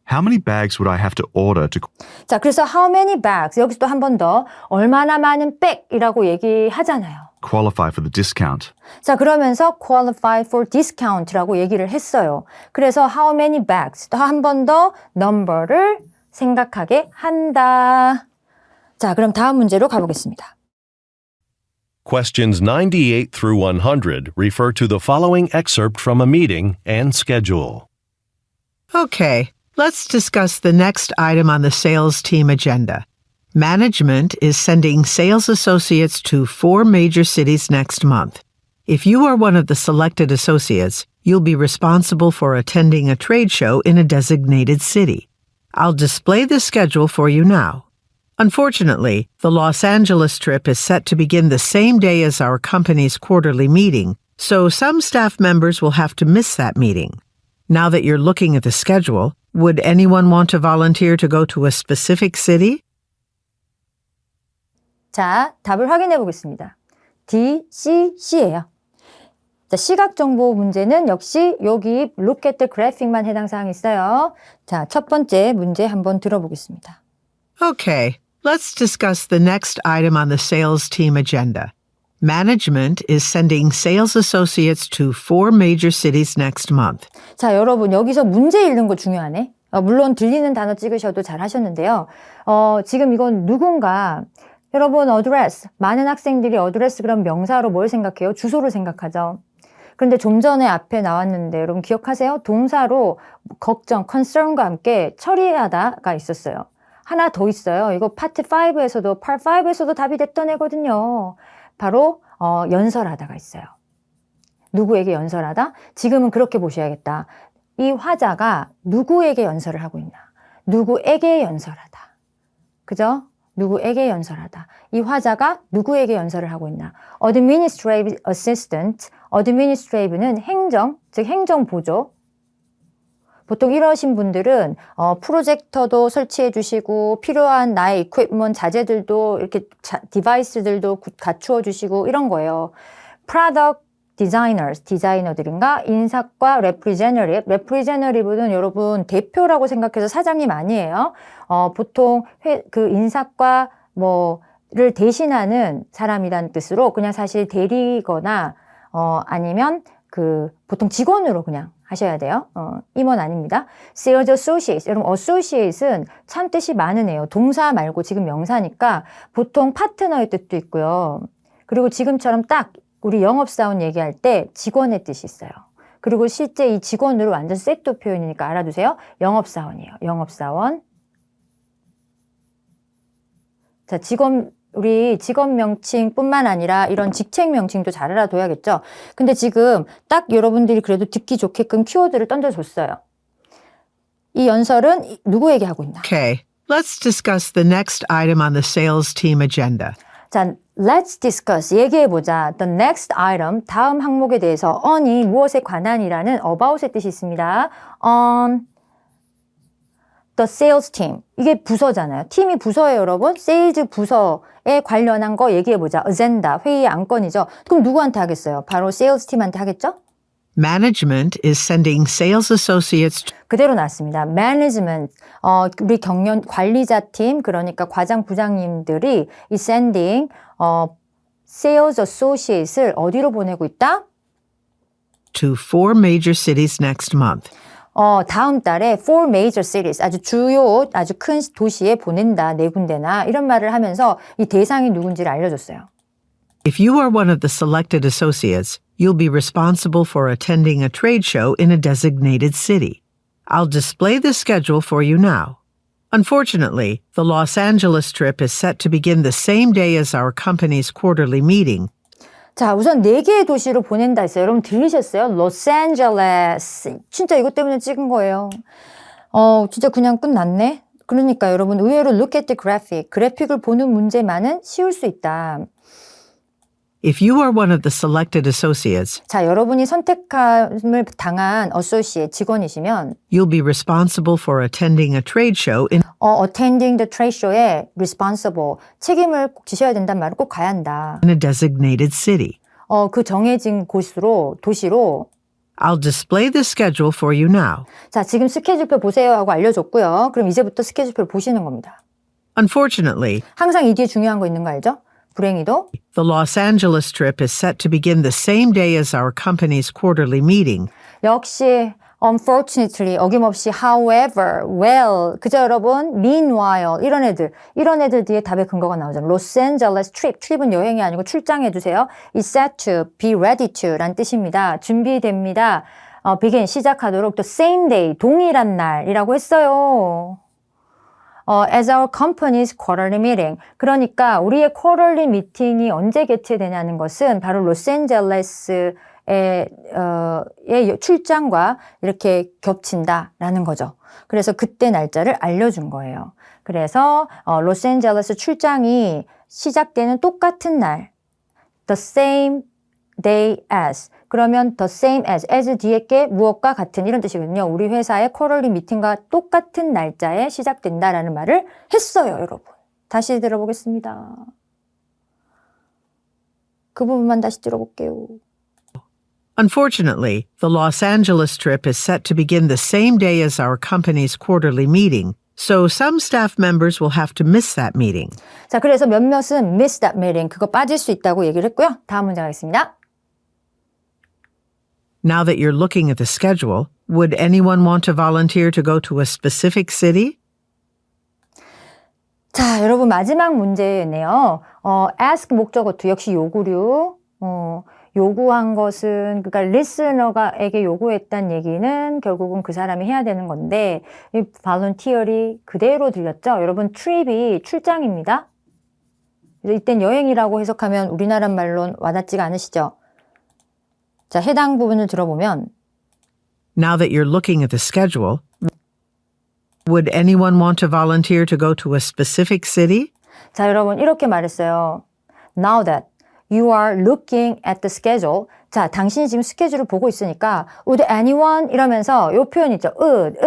[SPEAKER 7] How many bags would I have to order to
[SPEAKER 1] 자, 그래서 how many bags, 여기서 또 한 번 더 얼마나 많은 백이라고 얘기하잖아요.
[SPEAKER 7] qualify for the discount?
[SPEAKER 1] 자, 그러면서 qualify for discount라고 얘기를 했어요. 그래서 how many bags, 또 한 번 더 number를 생각하게 한다. 자, 그럼 다음 문제로 가보겠습니다.
[SPEAKER 2] Questions 98 through 100 refer to the following excerpt from a meeting and schedule.
[SPEAKER 4] Okay, let's discuss the next item on the sales team agenda. Management is sending sales associates to 4 major cities next month. If you are one of the selected associates, you'll be responsible for attending a trade show in a designated city. I'll display the schedule for you now. Unfortunately, the Los Angeles trip is set to begin the same day as our company's quarterly meeting, so some staff members will have to miss that meeting. Now that you're looking at the schedule, would anyone want to volunteer to go to a specific city?
[SPEAKER 1] 자, 답을 확인해 보겠습니다. D, C, C예요. 자, 시각 정보 문제는 역시 여기 look at the graphic만 해당 사항이 있어요. 자, 첫 번째 문제 한번 들어보겠습니다.
[SPEAKER 4] Okay, let's discuss the next item on the sales team agenda. Management is sending sales associates to 4 major cities next month.
[SPEAKER 1] 자, 여러분 여기서 문제 읽는 거 중요하네. 물론 들리는 단어 찍으셔도 잘 하셨는데요. 지금 이건 누군가 여러분 address, 많은 학생들이 address 그럼 명사로 뭘 생각해요? 주소를 생각하죠. 그런데 좀 전에 앞에 나왔는데 여러분 기억하세요? 동사로 걱정, concern과 함께 처리하다가 있었어요. 하나 더 있어요. 이거 파트 5에서도, part 5에서도 답이 됐던 애거든요. 바로 연설하다가 있어요. 누구에게 연설하다? 지금은 그렇게 보셔야겠다. 이 화자가 누구에게 연설을 하고 있나? 누구에게 연설하다. 그죠? 누구에게 연설하다. 이 화자가 누구에게 연설을 하고 있나? Administrative Assistant, Administrative는 행정, 즉 행정보조. 보통 이러신 분들은 프로젝터도 설치해 주시고 필요한 나의 equipment, 자재들도 이렇게 디바이스들도 갖추어 주시고 이런 거예요. Product Designers, 디자이너들인가? 인사과 Representative, Representative는 여러분 대표라고 생각해서 사장님 아니에요. 보통 그 인사과 를 대신하는 사람이란 뜻으로 그냥 사실 대리거나 아니면 그 보통 직원으로 그냥 하셔야 돼요. 임원 아닙니다. Sales Associates. 여러분 Associates은 참 뜻이 많은 애요. 동사 말고 지금 명사니까 보통 파트너의 뜻도 있고요. 그리고 지금처럼 딱 우리 영업사원 얘기할 때 직원의 뜻이 있어요. 그리고 실제 이 직원으로 완전 세트 표현이니까 알아두세요. 영업사원이에요. 영업사원. 자, 우리 직업 명칭뿐만 아니라 이런 직책 명칭도 잘 알아둬야겠죠. 근데 지금 딱 여러분들이 그래도 듣기 좋게끔 키워드를 던져줬어요. 이 연설은 누구에게 하고 있나?
[SPEAKER 4] Okay, let's discuss the next item on the sales team agenda.
[SPEAKER 1] 자, let's discuss. 얘기해보자. The next item, 다음 항목에 대해서 on이 무엇에 관한이라는 about의 뜻이 있습니다. on the sales team. 이게 부서잖아요. 팀이 부서예요, 여러분. 세일즈 부서에 관련한 거 얘기해보자. agenda, 회의의 안건이죠. 그럼 누구한테 하겠어요? 바로 세일즈 팀한테 하겠죠?
[SPEAKER 4] Management is sending sales associates
[SPEAKER 1] 그대로 나왔습니다. Management, 우리 관리자 팀, 그러니까 과장, 부장님들이 이 sending, sales associates을 어디로 보내고 있다?
[SPEAKER 4] to 4 major cities next month.
[SPEAKER 1] 다음 달에 4 major cities, 아주 주요, 아주 큰 도시에 보낸다, 4군데나, 이런 말을 하면서 이 대상이 누군지를 알려줬어요.
[SPEAKER 4] If you are one of the selected associates, you'll be responsible for attending a trade show in a designated city. I'll display the schedule for you now. Unfortunately, the Los Angeles trip is set to begin the same day as our company's quarterly meeting.
[SPEAKER 1] 자, 우선 4개의 도시로 보낸다 했어요. 여러분 들리셨어요? 로스앤젤레스. 진짜 이것 때문에 찍은 거예요. 진짜 그냥 끝났네. 그러니까 여러분 의외로 look at the graphic. 그래픽을 보는 문제만은 쉬울 수 있다.
[SPEAKER 4] If you are one of the selected associates,
[SPEAKER 1] 자, 여러분이 선택함을 당한 associate 직원이시면
[SPEAKER 4] you'll be responsible for attending a trade show in
[SPEAKER 1] attending the trade show에 responsible, 책임을 꼭 지셔야 된다는 말을 꼭 가야 한다.
[SPEAKER 4] a designated city.
[SPEAKER 1] 그 정해진 도시로
[SPEAKER 4] I'll display the schedule for you now.
[SPEAKER 1] 자, 지금 스케줄표 보세요 하고 알려줬고요. 그럼 이제부터 스케줄표를 보시는 겁니다.
[SPEAKER 4] Unfortunately,
[SPEAKER 1] 항상 이 뒤에 중요한 거 있는 거 알죠? 불행히도
[SPEAKER 4] the Los Angeles trip is set to begin the same day as our company's quarterly meeting.
[SPEAKER 1] 역시 unfortunately, 어김없이 however, well, 그죠 여러분? meanwhile, 이런 애들 뒤에 답의 근거가 나오죠. Los Angeles trip, trip은 여행이 아니고 출장해 주세요. is set to, be ready to 라는 뜻입니다. 준비됩니다. begin 시작하도록 the same day 동일한 날이라고 했어요. As our company's quarterly meeting. 그러니까 우리의 quarterly 미팅이 언제 개최되냐는 것은 바로 로스앤젤레스의 출장과 이렇게 겹친다라는 거죠. 그래서 그때 날짜를 알려준 거예요. 그래서 로스앤젤레스 출장이 시작되는 똑같은 날, the same day as. 그러면 the same as 뒤에 게 무엇과 같은 이런 뜻이거든요. 우리 회사의 quarterly 미팅과 똑같은 날짜에 시작된다라는 말을 했어요, 여러분. 다시 들어보겠습니다. 그 부분만 다시 들어볼게요.
[SPEAKER 4] Unfortunately, the Los Angeles trip is set to begin the same day as our company's quarterly meeting, so some staff members will have to miss that meeting.
[SPEAKER 1] 자, 그래서 몇몇은 miss that meeting, 그거 빠질 수 있다고 얘기를 했고요. 다음 문제 가겠습니다.
[SPEAKER 4] Now that you're looking at the schedule, would anyone want to volunteer to go to a specific city?
[SPEAKER 1] 자, 여러분 마지막 문제네요. ask 목적어 두 역시 요구류. 요구한 것은 그러니까 listener에게 요구했다는 얘기는 결국은 그 사람이 해야 되는 건데 이 volunteer이 그대로 들렸죠? 여러분 trip이 출장입니다. 이땐 여행이라고 해석하면 우리나라 말로는 와닿지가 않으시죠? 자, 해당 부분을 들어보면
[SPEAKER 4] Now that you're looking at the schedule, would anyone want to volunteer to go to a specific city?
[SPEAKER 1] 자, 여러분 이렇게 말했어요. Now that you are looking at the schedule. 자, 당신이 지금 스케줄을 보고 있으니까 would anyone 이러면서 요 표현 있죠. would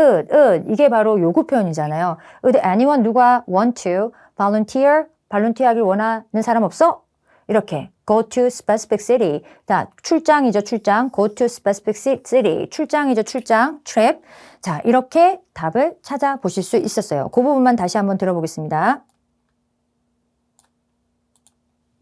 [SPEAKER 1] 이게 바로 요구 표현이잖아요. would anyone 누가 want to volunteer하길 원하는 사람 없어? 이렇게 go to specific city. 자, 출장이죠, 출장. go to specific city. 출장이죠, 출장. trip. 자, 이렇게 답을 찾아보실 수 있었어요. 그 부분만 다시 한번 들어보겠습니다.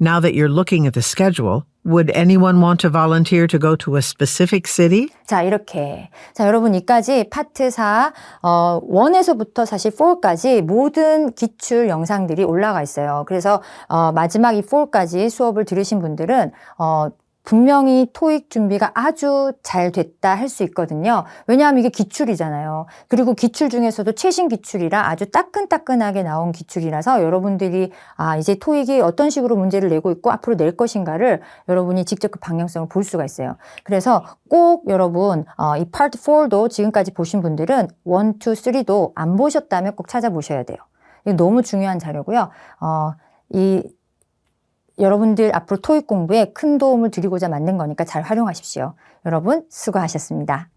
[SPEAKER 4] Now that you're looking at the schedule, would anyone want to volunteer to go to a specific city?
[SPEAKER 1] 자, 이렇게. 자, 여러분, 이까지 파트 4, 1에서부터 사실 4까지 모든 기출 영상들이 올라가 있어요. 그래서, 마지막 이 4까지 수업을 들으신 분들은, 분명히 토익 준비가 아주 잘 됐다 할 수 있거든요. 왜냐하면 이게 기출이잖아요. 그리고 기출 중에서도 최신 기출이라 아주 따끈따끈하게 나온 기출이라서 여러분들이 이제 토익이 어떤 식으로 문제를 내고 있고 앞으로 낼 것인가를 여러분이 직접 그 방향성을 볼 수가 있어요. 그래서 꼭 여러분 이 파트 4도 지금까지 보신 분들은 1, 2, 3도 안 보셨다면 꼭 찾아보셔야 돼요. 이거 너무 중요한 자료고요. 여러분들 앞으로 토익 공부에 큰 도움을 드리고자 만든 거니까 잘 활용하십시오. 여러분 수고하셨습니다.